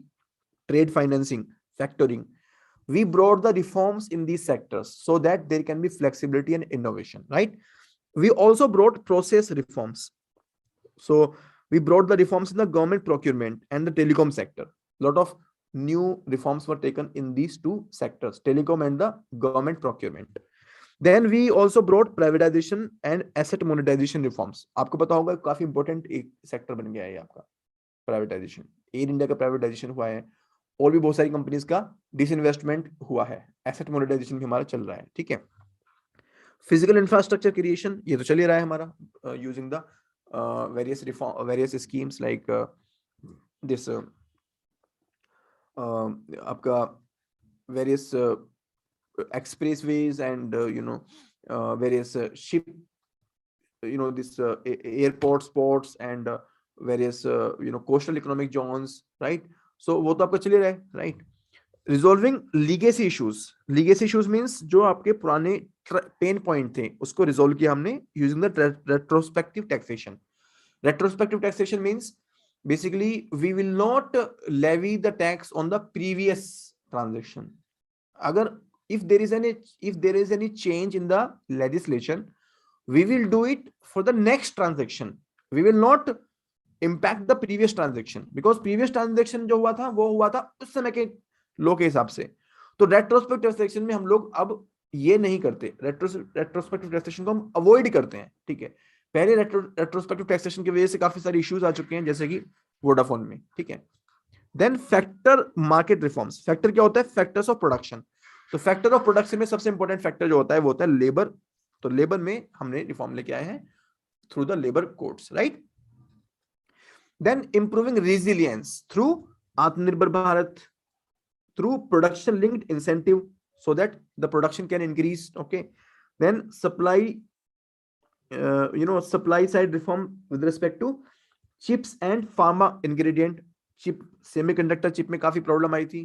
trade financing, factoring. We brought the reforms in these sectors so that there can be flexibility and innovation, right? We also brought process reforms. So we brought the reforms in the government procurement and the telecom sector. Lot of new reforms were taken in these two sectors, telecom and the government procurement. Then we also brought privatization and asset monetization reforms. आपको पता होगा काफी important एक sector बन गया है आपका privatisation. Air India का प्राइवेटाइजेशन हुआ है, और भी बहुत सारी कंपनीज का डिसइन्वेस्टमेंट हुआ है, एसेट मोनेटाइजेशन भी हमारा चल रहा है, ठीक है। फिजिकल इंफ्रास्ट्रक्चर क्रिएशन ये तो चल ही रहा है हमारा, using the various reform, various schemes like this आपका various expressways and various ship, this airports, ports and various coastal economic zones, right? So वो तो आपका चल ही रहा है, right? Resolving legacy issues means जो आपके पुराने पेन पॉइंट थे उसको रिजोल्व किया हमने using the retrospective taxation. Retrospective taxation means basically we will not levy the tax on the previous transaction. Agar if there is any change in the legislation, we will do it for the next transaction. We will not impact the previous transaction because previous transaction जो हुआ था वो हुआ था उस समय के law के हिसाब से। तो रेट्रोस्पेक्टिव टैक्सेशन में हम लोग अब ये नहीं करते, रेट्रोस्पेक्टिव टैक्सेशन को हम अवॉइड करते हैं, ठीक है। पहले रेट्रोस्पेक्टिव टैक्सेशन की वजह से काफी सारे इश्यूज आ चुके हैं जैसे कि वोडाफोन में, ठीक है। Then factor market reforms. Factor क्या होता है? Factors of production. तो फैक्टर ऑफ प्रोडक्शन में सबसे इंपॉर्टेंट फैक्टर जो होता है वो होता है लेबर। तो लेबर में हमने रिफॉर्म लेके आए हैं through the labour codes, right. Then improving resilience through Atmanirbhar Bharat, through production linked incentive so that the production can increase, okay. Then supply side reform with respect to chips and pharma ingredient. chip semiconductor chip में काफी problem आई थी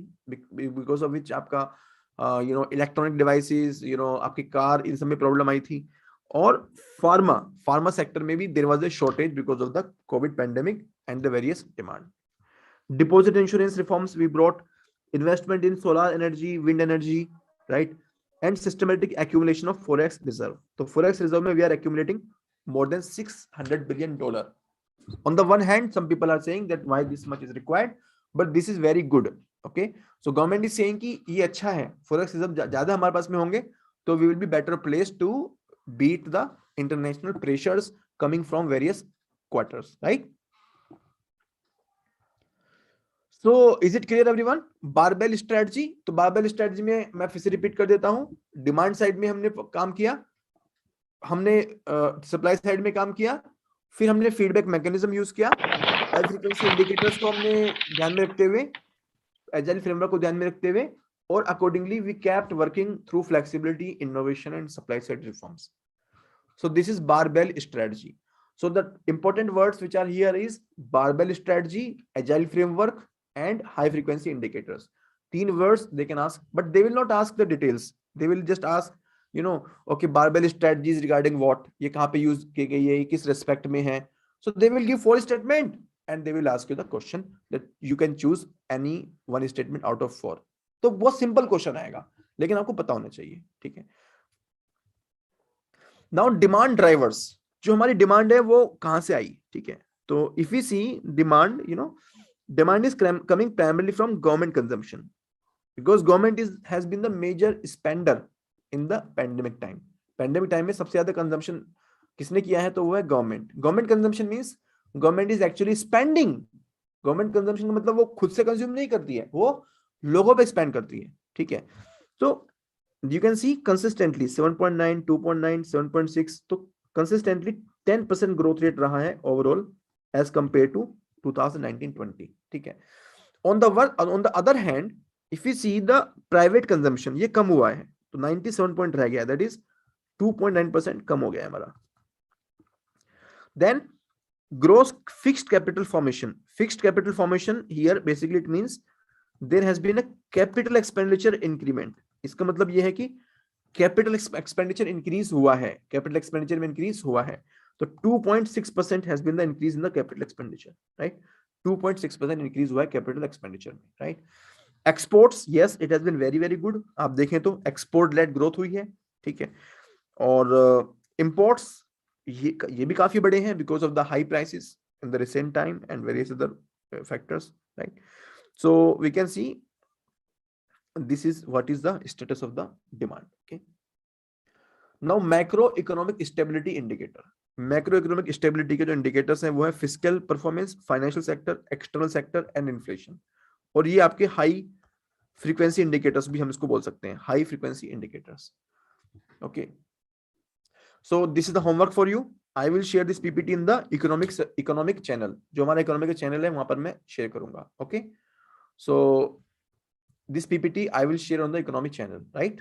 because of which आपका electronic devices, आपकी car, इन सब में problem आई थी। और pharma sector में भी there was a shortage because of the covid pandemic and the various demand. Deposit insurance reforms we brought, investment in solar energy, wind energy, right? And systematic accumulation of forex reserve. So forex reserve mein we are accumulating more than $600 billion. On the one hand, some people are saying that why this much is required, but this is very good, okay? So government is saying कि ये अच्छा है, forex reserve ज्यादा हमारे पास में होंगे तो we will be better placed to beat the international pressures coming from various quarters, right? So is it clear everyone? Barbell strategy. तो बारबेल स्ट्रेटजी में मैं फिर से रिपीट कर देता हूं, डिमांड साइड में हमने काम किया, हमने सप्लाई साइड में काम किया, फिर हमने फीडबैक मैकेनिज्म यूज किया, हाई फ्रीक्वेंसी इंडिकेटर्स को हमने ध्यान में रखते हुए, एजाइल फ्रेमवर्क को ध्यान में रखते हुए, और accordingly we kept working through flexibility, innovation and supply side reforms. So this is barbell strategy. So the important words which are here is barbell strategy, agile framework and high frequency indicators. 3 words they can ask, but they will not ask the details. They will just ask, okay, barbell strategies regarding what, ये कहाँ पे use की गई है, किस respect में है. So they will give 4 statement and they will ask you the question that you can choose any one statement out of 4. तो बहुत simple question आएगा, लेकिन आपको पता होना चाहिए, ठीक है। नाउ डिमांड ड्राइवर्स, जो हमारी डिमांड है वो कहां से आई, ठीक है। तो if we see demand, demand is coming primarily from government consumption because government has been the major spender in the pandemic time. Pandemic time में सबसे ज्यादा कंजम्पशन किसने किया है? तो वो है government. Government consumption means government is actually spending. Government consumption का मतलब वो खुद से कंज्यूम नहीं करती है, वो लोगों पे स्पेंड करती है, ठीक है। तो you can see consistently 7.9, 2.9, 7.6, तो consistently 10% growth rate रहा है overall as compared to 2019-20, ठीक है। on the other hand, if we see the private consumption, ये कम हुआ है, तो 97 point रह गया, that is 2.9% कम हो गया है हमारा। then gross fixed capital formation here basically it means there has been a capital expenditure increment. इसका मतलब ये है कि कैपिटल एक्सपेंडिचर इंक्रीज हुआ है, कैपिटल एक्सपेंडिचर में इंक्रीज हुआ है। तो 2.6% has been the increase in the capital expenditure, right. 2.6% increase हुआ है कैपिटल एक्सपेंडिचर में, right. Exports, yes it has been very very good. आप देखें तो एक्सपोर्ट लेड ग्रोथ हुई है, ठीक है। और इंपोर्ट्स ये भी काफी बड़े हैं because of the high prices in the recent time and various other factors, right. So we can see this is what is the status of the demand. Okay. Now macroeconomic stability indicator. Macroeconomic stability के जो indicators हैं वो है fiscal performance, financial sector, external sector and inflation. और ये आपके high frequency indicators भी हम इसको बोल सकते हैं, high frequency indicators. Okay. So this is the homework for you. I will share this PPT in the economic channel. जो हमारा economic channel है वहां पर मैं share करूंगा. Okay. So this PPT I will share on the economic channel, right?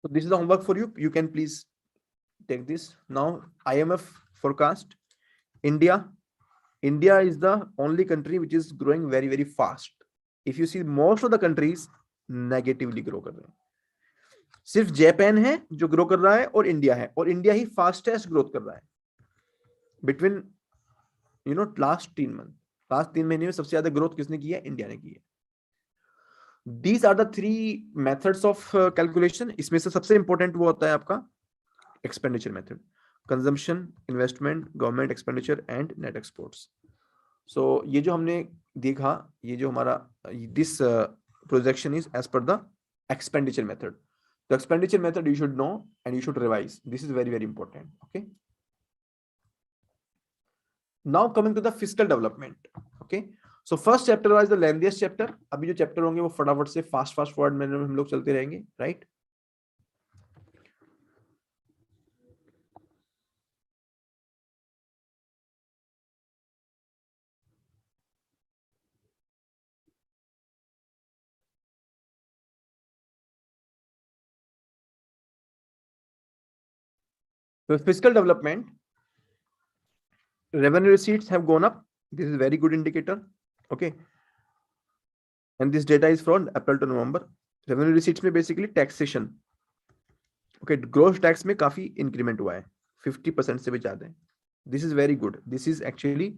So this is the homework for you. You can please take this. Now IMF forecast India. India is the only country which is growing very very fast. If you see most of the countries negatively grow कर रहे हैं, सिर्फ Japan है जो grow कर रहा है और इंडिया है, और इंडिया ही फास्टेस्ट ग्रोथ कर रहा है बिटवीन लास्ट 3 महीने में सबसे ज्यादा ग्रोथ किसने की है? इंडिया ने की है। These are the 3 methods of calculation. इसमें से सबसे इंपॉर्टेंट वो होता है आपका expenditure method, consumption, investment, government expenditure and net exports. So ये जो हमने देखा, ये जो हमारा this projection is as per the expenditure method. The expenditure method you should know and you should revise, this is very very important. Okay, now coming to the fiscal development. Okay, so first chapter was the lengthiest chapter. अभी जो chapter होंगे वो फटाफट से fast forward manner में हम लोग चलते रहेंगे, right. So fiscal development, revenue receipts have gone up. This is very good indicator. Okay, and this data is from April to November. Revenue receipts में basically taxation. Okay, gross tax में काफी increment हुआ है, 50% से भी ज्यादा है. This is very good. This is actually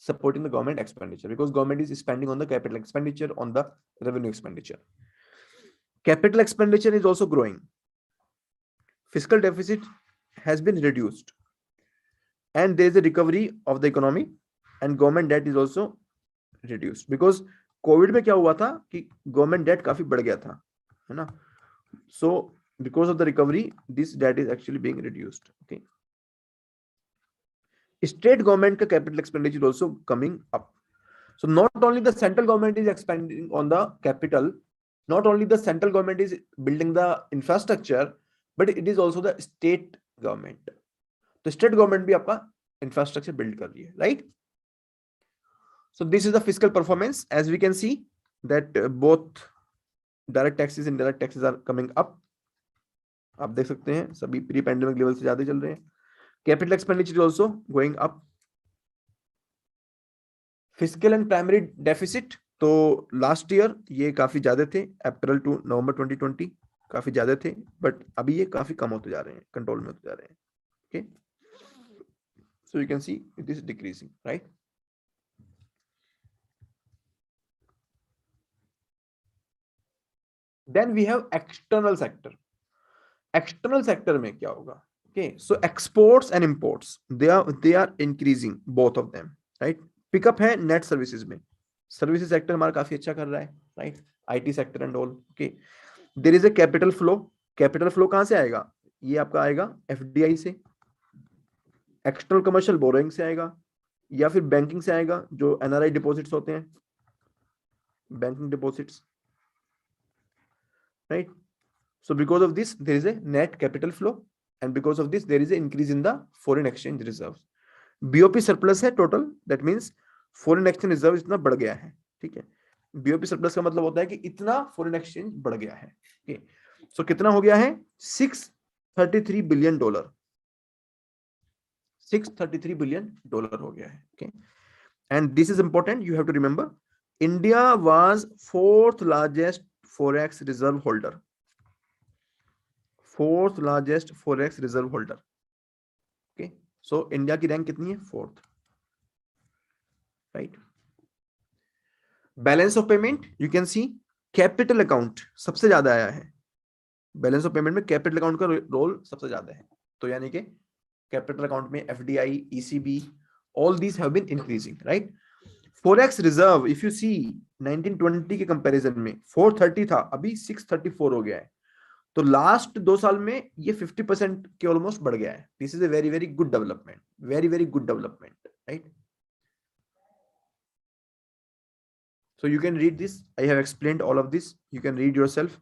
supporting the government expenditure because government is spending on the capital expenditure, on the revenue expenditure. Capital expenditure is also growing. Fiscal deficit has been reduced, and there is a recovery of the economy, and government debt is also reduced because Covid में क्या हुआ था कि government date काफी बढ़ गया था, है ना। So because of the recovery this debt is actually being reduced. Okay, state government का capital expenditure also coming up. So not only the central government is expending on the capital, not only the central government is building the infrastructure, but it is also the state government. तो state government भी आपका infrastructure build कर रही है, right? So this is the fiscal performance. As we can see that both direct taxes and indirect taxes are coming up. आप देख सकते हैं सभी प्री पैंडेमिक लेवल से ज्यादा चल रहे हैं. Capital expenditure is also going up. Fiscal and primary deficit तो लास्ट ईयर ये काफी ज्यादा थे, अप्रैल टू नवंबर 2020 काफी ज्यादा थे, बट अभी ये काफी कम होते जा रहे हैं, कंट्रोल में होते जा रहे हैं. Okay, so you can see it is decreasing, right. Then we have external sector. External sector में क्या होगा? Okay, so exports and imports they are increasing, both of them, right. Pickup है नेट सर्विसेज में, services sector हमारा काफी अच्छा कर रहा है, right. IT sector and all. Okay, there is a capital flow. Capital flow कहां से आएगा? ये आपका आएगा एफडीआई से, एक्सटर्नल कमर्शियल बोरोइंग से आएगा, या फिर बैंकिंग से आएगा, जो एनआरआई डिपॉजिट्स होते हैं, banking deposits, right. So because of this there is a net capital flow, and because of this there is an increase in the foreign exchange reserves. BOP surplus है total, that means foreign exchange reserve इतना बढ़ गया है, ठीक है. BOP surplus का मतलब होता है कि इतना foreign exchange बढ़ गया है. okay. So कितना हो गया है? $633 billion, $633 billion हो गया है. Okay, and this is important, you have to remember, India was fourth largest forex reserve holder, fourth largest forex reserve holder. Okay, so India की रैंक कितनी है? Fourth, right. Balance of payment you can see, capital account सबसे ज्यादा आया है. Balance of payment में capital account का role सबसे ज्यादा है. तो यानी कि कैपिटल अकाउंट में FDI, ECB, all these have been increasing, right. Forex reserve if you see 1920 के कंपैरिजन में 430 था, अभी 634 हो गया है. तो लास्ट 2 साल में ये 50% के ऑलमोस्ट बढ़ गया है. This is a very very good development, very very good development, right. So you can read this, I have explained all of this, you can read yourself.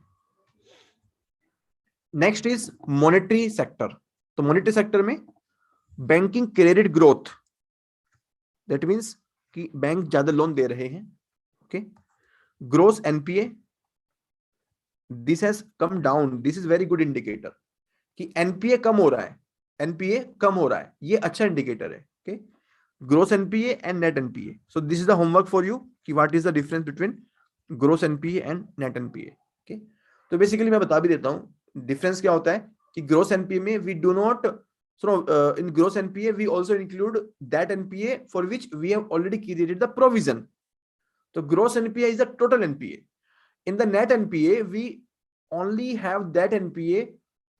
Next is monetary sector. तो monetary sector में banking credit growth, that means कि bank ज्यादा loan दे रहे हैं. Okay, gross NPA, this has come down, this is very good indicator कि NPA कम हो रहा है, NPA कम हो रहा है, ये अच्छा इंडिकेटर है. Okay, gross NPA and net NPA. So this is the homework for you कि what is the difference between gross NPA and net NPA. Okay, तो बेसिकली मैं बता भी देता हूँ डिफरेंस क्या होता है कि gross NPA में we do not, so in gross NPA we also include that NPA for which we have already created the provision. So gross NPA is the total NPA. In the net NPA we only have that NPA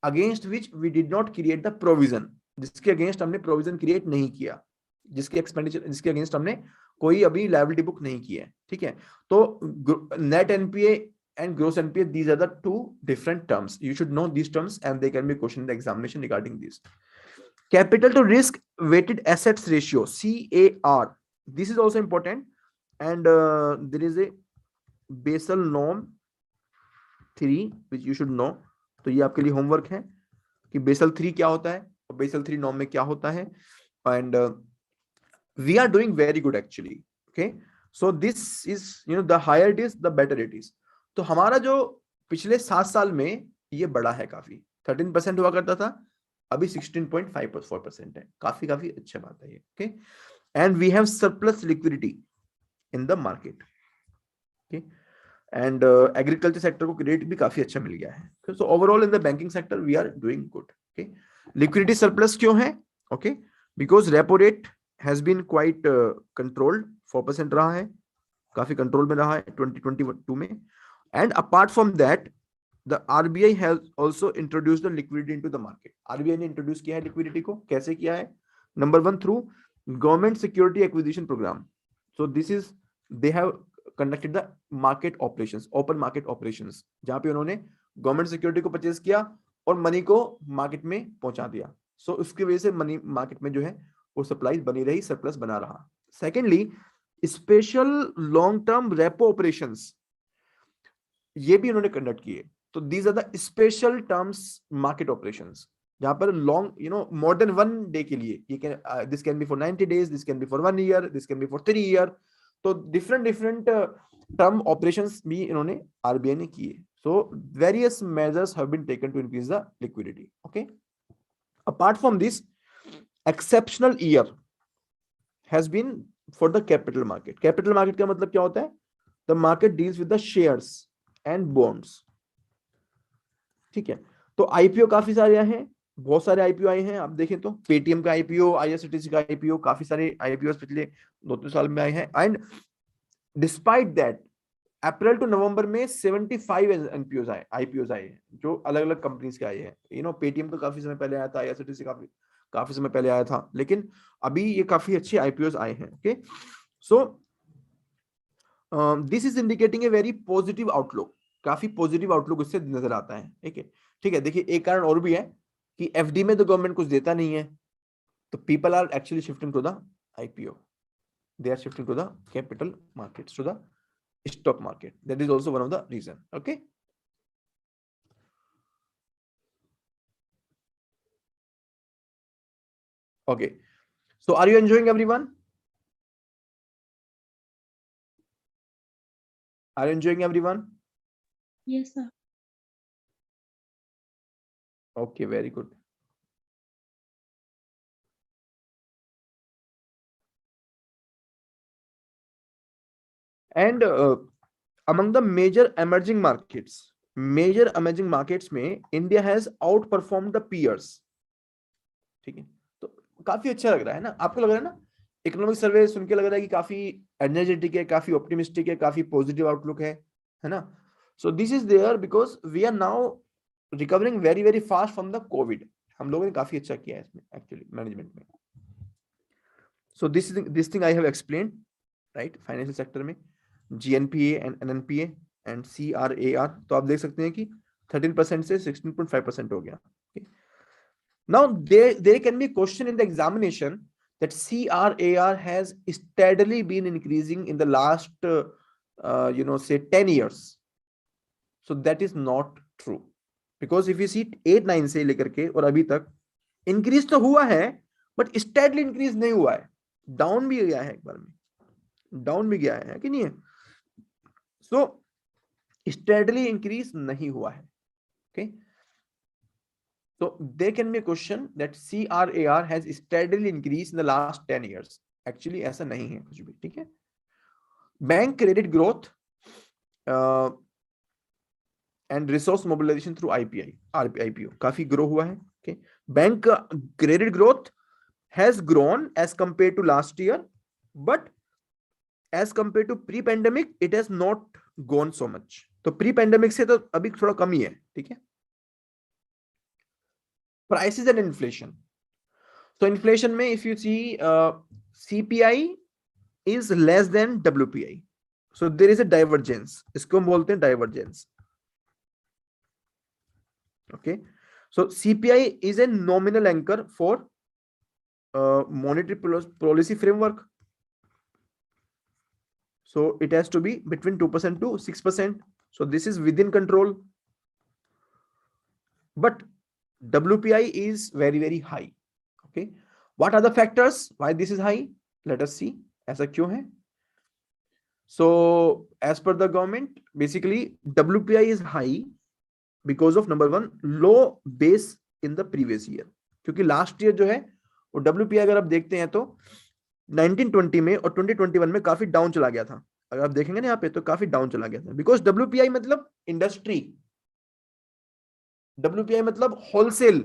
against which we did not create the provision, जिसके against हमने provision create नहीं किया, जिसके expenditure, जिसके against हमने कोई अभी liability book नहीं की है. ठीक है, तो net NPA and gross NPA, these are the two different terms. You should know these terms and they can be questioned in the examination regarding these. Capital to risk weighted assets ratio, CAR, this is also important, and there is a Basel norm 3 which you should know. तो ये आपके लिए homework है कि Basel 3 क्या होता है और Basel 3 norm में क्या होता है. And we are doing very good actually. Okay, so this is, you know, the higher it is the better it is. तो हमारा जो पिछले 7 साल में ये बड़ा है काफी, 13% हुआ करता था, अभी 16.54% है. काफी काफी अच्छा बात है ये. Okay, and we have surplus liquidity in the market. Okay, and agriculture sector को क्रेडिट भी काफी अच्छा मिल गया है. So overall in the banking sector we are doing good. Okay, liquidity surplus क्यों है? Okay, because repo rate has been quite controlled, 4% रहा है, काफी कंट्रोल में रहा है 2022 में. And apart from that, the RBI has also introduced the liquidity into the market. RBI ने इंट्रोड्यूस किया है लिक्विडिटी को. कैसे किया है? Number 1, through government security acquisition programme. So this is, they have conducted the market operations, open market operations, जहां पे उन्होंने गवर्नमेंट सिक्योरिटी को परचेज किया और मनी को मार्केट में पहुंचा दिया. सो उसकी वजह से मनी मार्केट में जो है वो सप्लाई बनी रही, सरप्लस बना रहा. Secondly, special long term repo operations, ये भी उन्होंने कंडक्ट किए. तो these are the special terms market operations, जहां पर long, you know, more than 1 day के लिए, ये can, this can be for 90 days, this can be for 1 year, this can be for 3 year. तो डिफरेंट टर्म ऑपरेशंस भी इन्होंने RBI ने किए. So various measures have been taken to increase the liquidity. Okay, apart from this, exceptional year has been for the capital market. Capital market का मतलब क्या होता है? The market deals with the shares and bonds. ठीक है, तो IPO काफी सारे आए हैं, बहुत सारे आईपीओ आए हैं. आप देखें तो पेटीएम का आईपीओ, आईआरसीटीसी का आईपीओ, काफी सारे आईपीओ पिछले 2-3 साल में आए हैं. And despite that, April to November में 75 एनपीओ आए, आईपीओ आए हैं, जो अलग अलग कंपनीज के आए हैं. यू नो, पेटीएम तो काफी समय पहले आया था, आईआरसीटीसी काफी समय पहले आया था, लेकिन अभी ये काफी अच्छे आईपीओ आए हैं. Okay, so this is indicating a very positive outlook. काफी पॉजिटिव आउटलुक इससे नजर आता है. ठीक है, ठीक है. देखिए, एक कारण और भी है कि एफडी में तो गवर्नमेंट कुछ देता नहीं है, तो people are actually shifting to the IPO, they are shifting to the capital markets, to the stock market. That is also one of the reason. Okay, okay, so are you enjoying, everyone? Are you enjoying, everyone? Yes, sir. Okay, very good. And among the major emerging markets में India has outperformed the peers. ठीक है, तो काफी अच्छा लग रहा है ना, आपको लग रहा है ना? इकोनॉमिक सर्वे सुन के लग रहा है कि काफी एनर्जेटिक है, काफी ऑप्टिमिस्टिक है, काफी पॉजिटिव आउटलुक है ना? So this is there because we are now recovering very very fast from the COVID. हम लोगों ने काफी अच्छा किया है इसमें एक्चुअली मैनेजमेंट में. So this thing I have explained, right? Financial sector में GNPA and NNPA and CRAR, तो आप देख सकते हैं कि 13% से 16.5% हो गया. Now there can be question in the examination that CRAR has steadily been increasing in the last say 10 years. So that is not true, because if you see 8-9 से लेकर के और अभी तक इंक्रीज तो हुआ है, बट स्टेडली इंक्रीज नहीं हुआ है, डाउन भी गया है, एक बार में डाउन भी गया है कि नहीं है? सो स्टेडली इंक्रीज नहीं हुआ है. Okay, so there can be a question that CRAR has steadily increased in the last 10 years. Actually ऐसा नहीं है कुछ भी. ठीक है, bank credit growth and resource mobilisation through IPO काफी ग्रो हुआ है. Okay, bank credit growth has grown as compared to last year, but as compared to pre-pandemic it has not gone so much. तो pre-pandemic से तो अभी थोड़ा कम ही है. ठीक है, prices and inflation. So inflation में if you see CPI is less than WPI, so there is a divergence. इसको हम बोलते हैं divergence. Okay, so CPI is a nominal anchor for monetary policy framework. So it has to be between 2% to 6%. So this is within control. But WPI is very very high. Okay, what are the factors why this is high? Let us see. ऐसा क्यों है? So as per the government, basically WPI is high because of number one, low base in the previous year. क्योंकि last year जो है वो WPI अगर आप देखते हैं तो 1920 में और 2021 में काफी डाउन चला गया था. अगर आप देखेंगे ना यहाँ पे तो काफी डाउन चला गया था, बिकॉज WPI मतलब इंडस्ट्री, WPI मतलब होलसेल.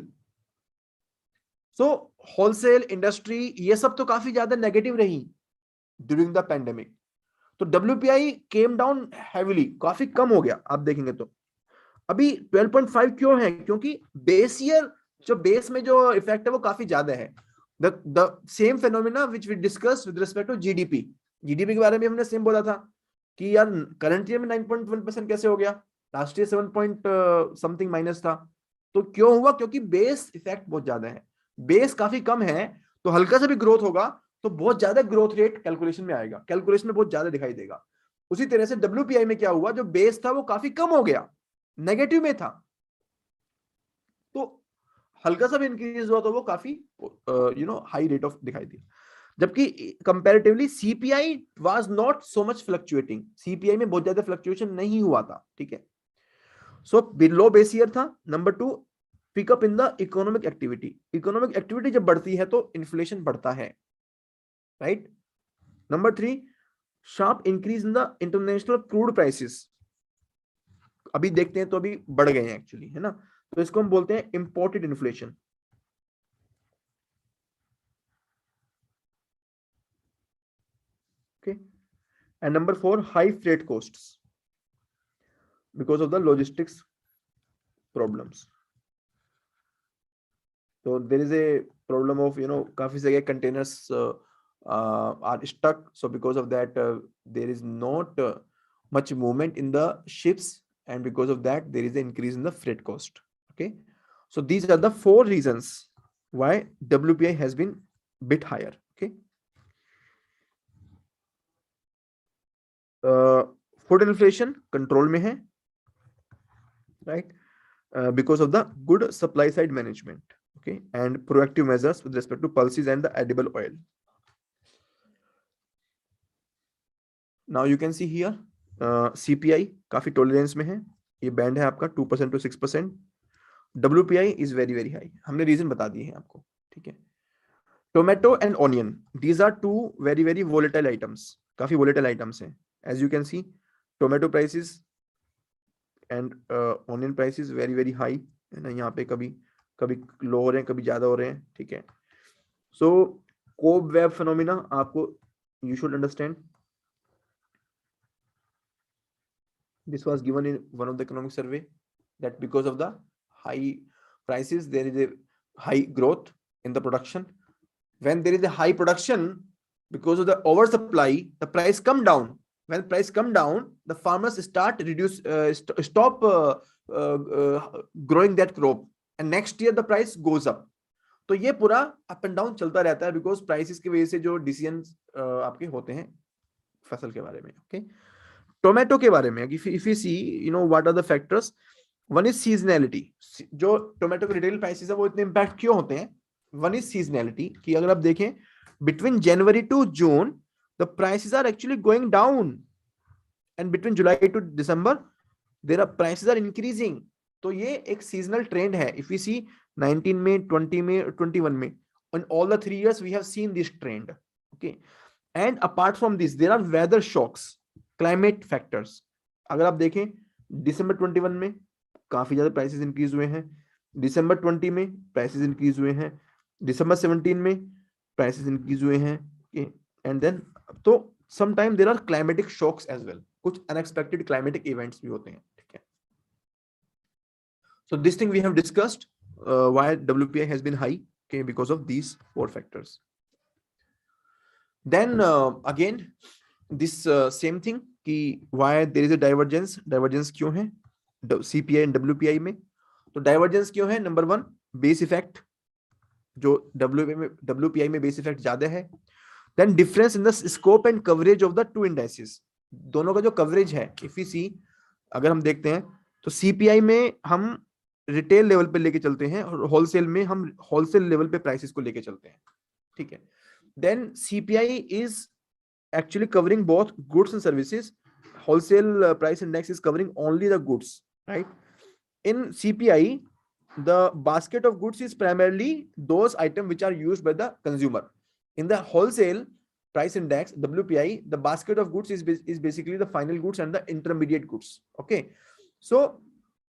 सो होलसेल इंडस्ट्री ये सब तो काफी ज्यादा नेगेटिव रही ड्यूरिंग द पैंडेमिक. तो WPI केम डाउन हैवीली, काफी कम हो गया. आप देखेंगे तो अभी 12.5 क्यों है? क्योंकि बेस ईयर जो बेस में जो इफेक्ट है वो काफी ज्यादा है. the same phenomena which we discussed with respect to GDP के बारे में हमने सेम बोला था कि यार करंट ईयर में 9.1% कैसे हो गया, last year 7 point something minus था. तो क्यों हुआ? क्योंकि बेस इफेक्ट बहुत ज्यादा है, बेस काफी कम है, तो हल्का सा भी ग्रोथ होगा तो बहुत ज्यादा ग्रोथ रेट कैलकुलेशन में आएगा, कैलकुलेशन में बहुत ज्यादा दिखाई देगा. उसी तरह से WPI में क्या हुआ, जो बेस था वो काफी कम हो गया, नेगेटिव में था, तो हल्का सा भी इंक्रीज हुआ तो वो काफी हाई रेट ऑफ दिखाई दिया. जबकि comparatively CPI was not so much fluctuating, CPI में बहुत ज्यादा फ्लक्चुएशन नहीं हुआ था. ठीक है, सो लो बेस ईयर था. Number 2, pickup in the economic activity. Economic activity जब बढ़ती है तो इन्फ्लेशन बढ़ता है, right? Number 3, sharp increase in the international crude prices. अभी देखते हैं तो अभी बढ़ गए हैं एक्चुअली, है ना? तो इसको हम बोलते हैं imported inflation. Okay, and number 4, high freight costs because of the logistics problems. So there is a problem of काफी जगह containers are stuck, so because of that there is not much movement in the ships, and because of that there is an increase in the freight cost. Okay, so these are the 4 reasons why WPI has been bit higher. Okay, food inflation control में है, right? Because of the good supply side management, okay, and proactive measures with respect to pulses and the edible oil. Now you can see here CPI काफी tolerance में है, ये band है आपका 2% to 6%. WPI is very very high, हमने reason बता दिए हैं आपको, ठीक है। Tomato and onion, these are two very very volatile items, काफी वोलेटाइल आइटम्स हैं। As you can see tomato prices and onion prices very very high, है ना, यहाँ पे कभी कभी लो हो रहे हैं, कभी ज्यादा हो रहे हैं, ठीक है। सो कोब वेब फिनोमिना आपको you should understand, this was given in one of the economic survey, that because of the high prices there is a high growth in the production. When there is a high production, because of the oversupply, the price come down. When price come down, the farmers start stop growing that crop, and next year the price goes up. तो ये पूरा up and down चलता रहता है, because prices की वजह से जो डिसीजन आपके होते हैं फसल के बारे में। ओके, टोमेटो के बारे में if you see you know what are the factors, one is seasonality. जो टोमेटो के रिटेल प्राइसेस है वो इतने इंपैक्ट क्यों होते हैं? वन इज सीजनैलिटी, कि अगर आप देखें between January to June the prices are actually going down, and between July to December there are prices are increasing. तो ये एक सीजनल ट्रेंड है। इफ यू सी 19 में, 20 में, 21 में, on all the 3 years we have seen this trend. Okay, and apart from this there are weather shocks, climate factors. अगर आप देखें दिसंबर 21 में काफी ज्यादा प्राइसेस इंक्रीज हुए हैं, दिसंबर 20 में प्राइसेस इंक्रीज हुए हैं, दिसंबर 17 में प्राइसेस इंक्रीज हुए हैं, एंड देन तो sometime there are climatic shocks as well, कुछ अनएक्सपेक्टेड क्लाइमेटिक इवेंट्स भी होते हैं, ठीक है। So this thing we have discussed, why WPI has been high, okay, because of these 4 factors. Then again this same thing कि why there is a divergence, divergence क्यों है CPI and WPI में? तो divergence क्यों है? Number 1 base effect, जो WPI में base effect ज्यादा है। Then difference in the scope and coverage of the two indices, दोनों का जो कवरेज है, if we see अगर हम देखते हैं तो CPI में हम रिटेल लेवल पे लेके चलते हैं और होलसेल में हम होलसेल लेवल पे प्राइसेस को लेके चलते हैं, ठीक है। Then CPI is actually covering both goods and services, wholesale price index is covering only the goods, right. In CPI the basket of goods is primarily those items which are used by the consumer. In the wholesale price index WPI, the basket of goods is basically the final goods and the intermediate goods, okay. So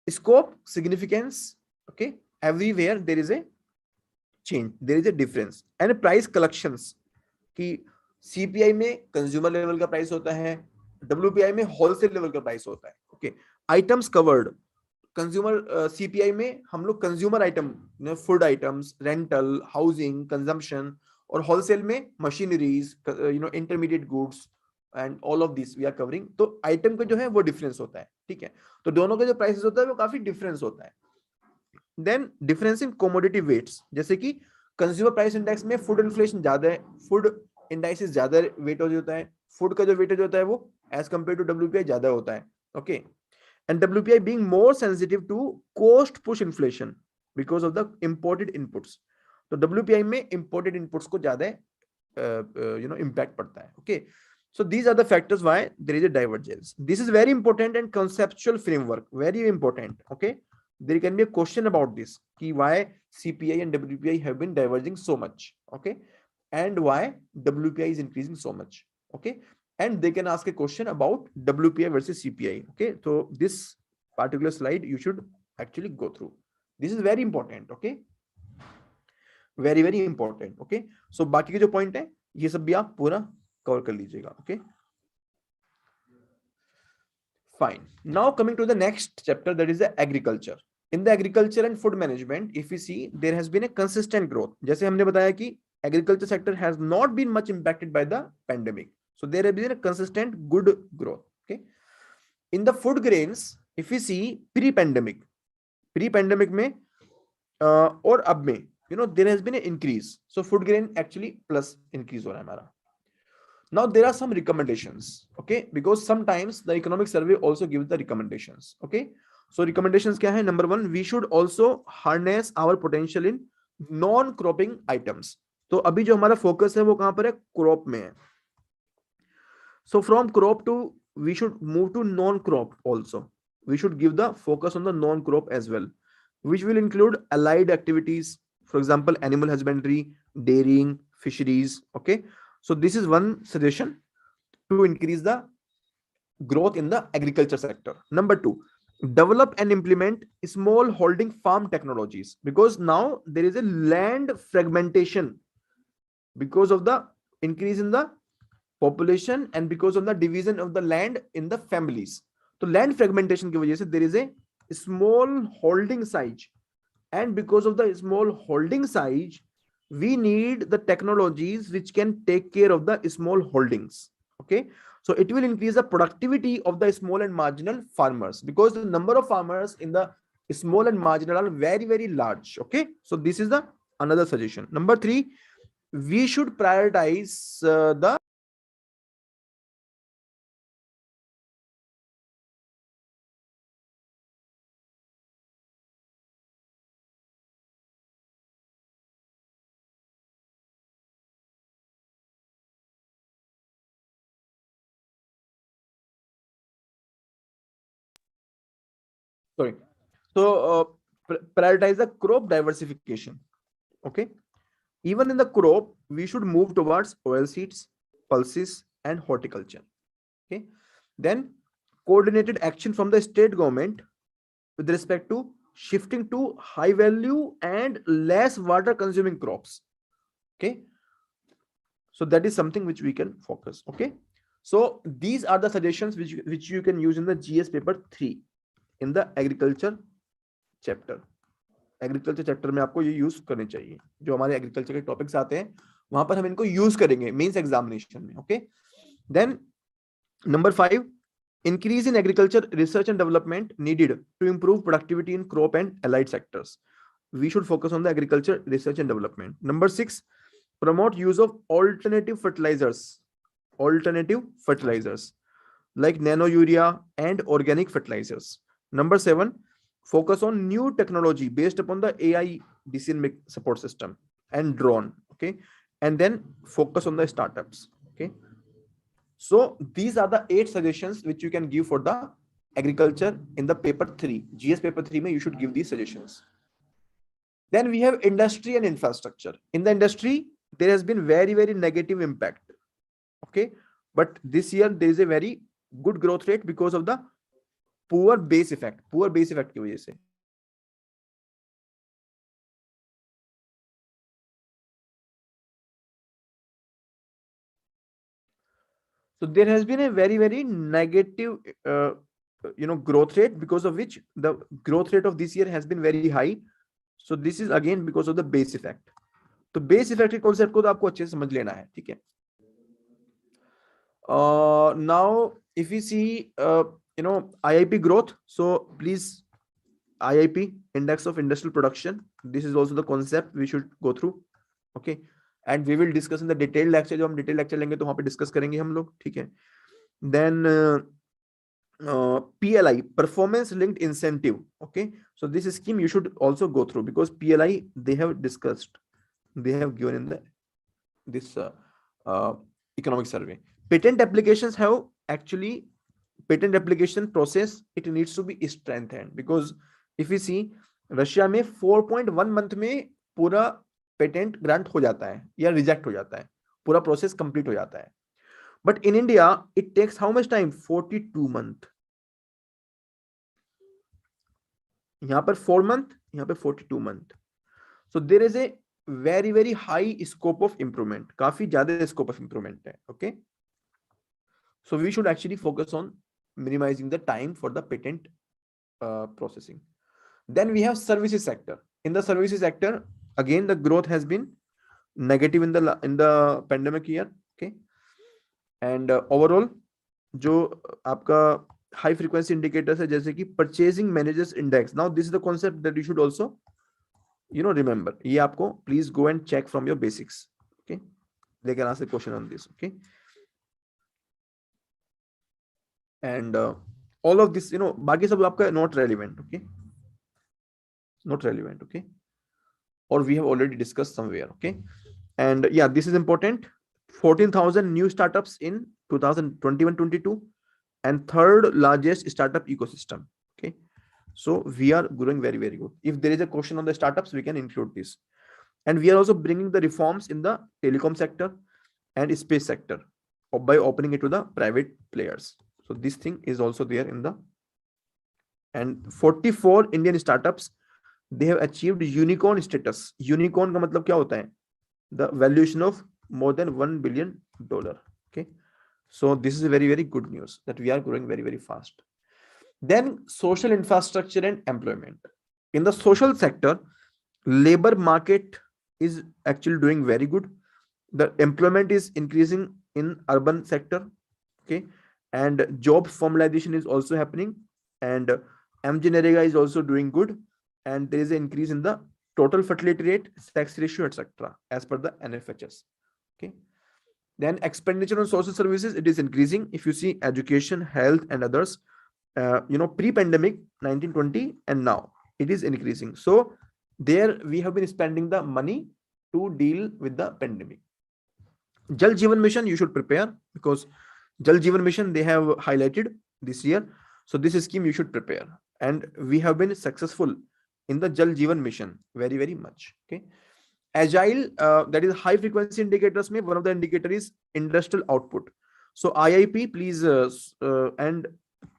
scope, significance, okay, everywhere there is a change, there is a difference. And price collections कि CPI में consumer level का price होता है, WPI में wholesale level का price होता है, okay. Items covered, consumer CPI में हम लोग consumer item, food items, rental, housing, consumption, और होलसेल में machineries, intermediate goods and all of this we are covering. तो आइटम का जो है वो डिफरेंस होता है, ठीक है। तो दोनों का जो प्राइसेस होता है वो काफी डिफरेंस होता है। Then difference in commodity weights, जैसे कि कंज्यूमर प्राइस इंडेक्स में फूड इन्फ्लेशन ज्यादा है, फूड इंडाइसेस ज्यादा वेटेज होता है, फूड का जो वेटेज होता है वो एज कंपेयर टू WPI ज्यादा होता है, okay. And WPI being more sensitive to cost push inflation because of the imported inputs. तो WPI में इंपोर्टेड इनपुट्स को ज्यादा इम्पैक्ट पड़ता है, okay. So these are the factors why there is a divergence. This is very important and conceptual framework, very important, okay. There can be a question about this, ki why CPI and WPI have been diverging so much, okay, and why WPI is increasing so much, okay. And they can ask a question about WPI versus CPI, okay. So this particular slide you should actually go through. This is very important, okay, very very important, okay. So बाकी के जो point है ये सब भी आप पूरा cover कर लीजिएगा, okay. Fine, now coming to the next chapter, that is the agriculture. In the agriculture and food management if you see there has been a consistent growth. जैसे हमने बताया कि agriculture sector has not been much impacted by the pandemic, so there has been a consistent good growth, okay. In the food grains if you see pre pandemic में और अब में there has been a increase, so food grain actually plus increase हो रहा है हमारा। Now there are some recommendations, okay, because sometimes the economic survey also gives the recommendations, okay. So recommendations क्या है? Number 1, we should also harness our potential in non-cropping items. तो अभी जो हमारा फोकस है वो कहां पर है? क्रॉप में है। So from crop to we should move to non-crop also. We should give the focus on the non-crop as well. which will include allied activities, for example, animal husbandry, dairying, fisheries. Okay, so this is one suggestion to increase the growth in the agriculture sector. Number two, develop and implement small holding farm technologies, because now there is a land fragmentation because of the increase in the population and because of the division of the land in the families. तो land fragmentation की वजह से there is a small holding size, and because of the small holding size we need the technologies which can take care of the small holdings. Okay, so it will increase the productivity of the small and marginal farmers, because the number of farmers in the small and marginal are very large. Okay, so this is the another suggestion. Number three, we should prioritize the sorry, so prioritize the crop diversification. Okay, even in the crop we should move towards oilseeds, pulses and horticulture. Okay, then coordinated action from the state government with respect to shifting to high value and less water consuming crops. Okay, so that is something which we can focus. Okay, so these are the suggestions which you can use in the GS paper 3 in the agriculture chapter. Agriculture chapter में आपको ये use करने चाहिए, जो हमारे agriculture के topics आते हैं वहां पर हम इनको यूज करेंगे मेंस एग्जामिनेशन में. Okay, then number 5, increase in agriculture research and development needed to improve productivity in crop and allied sectors. We should focus on the agriculture research and development. Number 6, promote use of alternative fertilizers like nano urea and organic fertilizers. Number 7, focus on new technology based upon the AI decision support system and drone. Okay, and then focus on the startups. Okay, so these are the 8 suggestions which you can give for the agriculture in the paper 3. GS paper 3 mein you should give these suggestions. Then we have industry and infrastructure. In the industry there has been very negative impact. Okay, but this year there is a very good growth rate because of the poor base effect की वजह से. So there has been a very negative growth rate, because of which the growth rate of this year has been very high. So this is again because of the base effect. तो base effect के concept को तो आपको अच्छे से समझ लेना है. ठीक है, now if we see IIP growth, so please, IIP, index of industrial production, this is also the concept we should go through. Okay, and we will discuss in the detailed lecture. जो हम detailed lecture लेंगे तो वहां पे discuss करेंगे हम लोग. ठीक है, then PLI, performance linked incentive. Okay, so this scheme you should also go through, because PLI they have given in this economic survey. Patent applications have actually, patent application process, it needs to be strengthened, because if we see Russia में 4.1 month में पूरा patent grant हो जाता है या reject हो जाता है, पूरा प्रोसेस कंप्लीट हो जाता है. But in India it takes how much time? 42 month. यहां पर 4 मंथ, यहां पे 42 month. So there is a very high scope of improvement, काफी ज्यादा स्कोप ऑफ इंप्रूवमेंट है. Okay, so we should actually focus on minimizing the time for the patent processing. Then we have services sector. In the services sector again the growth has been negative in the pandemic year. Okay, and overall जो आपका high frequency indicators है जैसे कि purchasing managers index, now this is the concept that you should also remember. ये आपको please go and check from your basics. Okay, they can ask a question on this. Okay, and all of this बाकी सब आपका not relevant. Okay, not relevant. Okay, or we have already discussed somewhere. Okay, and yeah, this is important. 14,000 new startups in 2021-22 and third largest startup ecosystem. Okay, So we are growing very, very good. If there is a question on the startups, we can include this. And we are also bringing the reforms in the telecom sector and space sector by opening it to the private players. So this thing is also there in the, and 44 Indian startups, they have achieved unicorn status. Unicorn का मतलब क्या होता है? The valuation of more than $1 billion. Okay. So this is a very, very good news that we are growing very, very fast. Then social infrastructure and employment. In the social sector, labor market is actually doing very good. The employment is increasing in urban sector. Okay. And job formalization is also happening. And MGNREGA is also doing good. And there is an increase in the total fertility rate, sex ratio, etc. as per the NFHS. Okay. Then expenditure on social services, it is increasing. If you see education, health, and others, pre-pandemic 1920 and now it is increasing. So there we have been spending the money to deal with the pandemic. Jal Jeevan Mission, you should prepare, because Jal Jeevan Mission they have highlighted this year. So this scheme you should prepare, and we have been successful in the Jal Jeevan Mission very, very much. Okay. Agile, that is high frequency indicators. May one of the indicator is industrial output. So IIP, please, and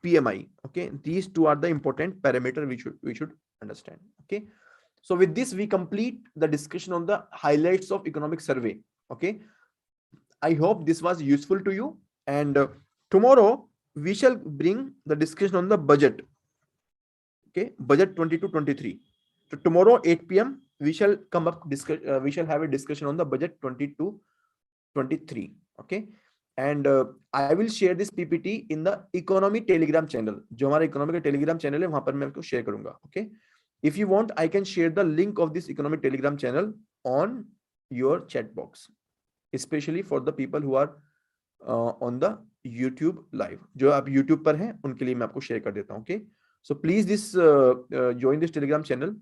PMI. Okay, these two are the important parameter we should understand. Okay, so with this we complete the discussion on the highlights of economic survey. Okay, I hope this was useful to you, and tomorrow we shall bring the discussion on the budget. Okay, budget 22-23. So tomorrow 8 p.m. we shall come up we shall have a discussion on the budget 22-23. Okay, and I will share this PPT in the economy telegram channel. जो हमारा economy का telegram channel है, वहां पर मैं आपको share करूंगा. Okay, if you want I can share the link of this economy telegram channel on your chat box, especially for the people who are on the YouTube live. जो आप YouTube पर हैं उनके लिए मैं आपको share कर देता हूं. Okay, so please join this telegram channel,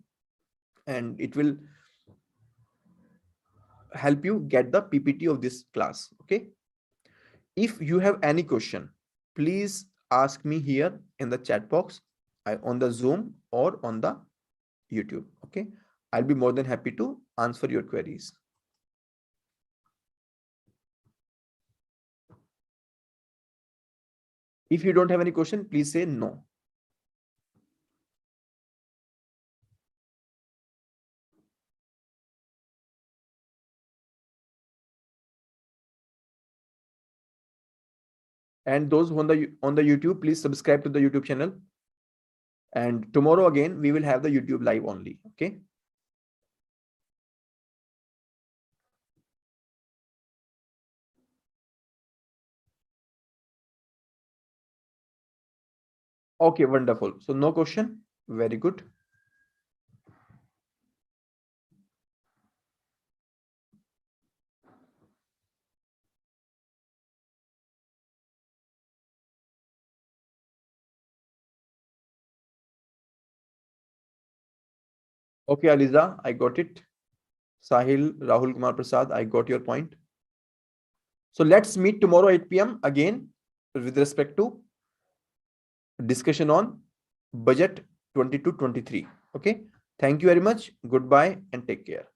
and it will help you get the PPT of this class. Okay, if you have any question, please ask me here in the chat box, on the Zoom or on the YouTube. Okay, I'll be more than happy to answer your queries. If you don't have any question, please say no. And those on the YouTube, please subscribe to the YouTube channel. And tomorrow again, we will have the YouTube live only. Okay. Okay, wonderful. So no question. Very good. Okay, Aliza, I got it. Sahil, Rahul, Kumar, Prasad, I got your point. So let's meet tomorrow 8 p.m. again with respect to discussion on budget 22-23. Okay. Thank you very much. Goodbye and take care.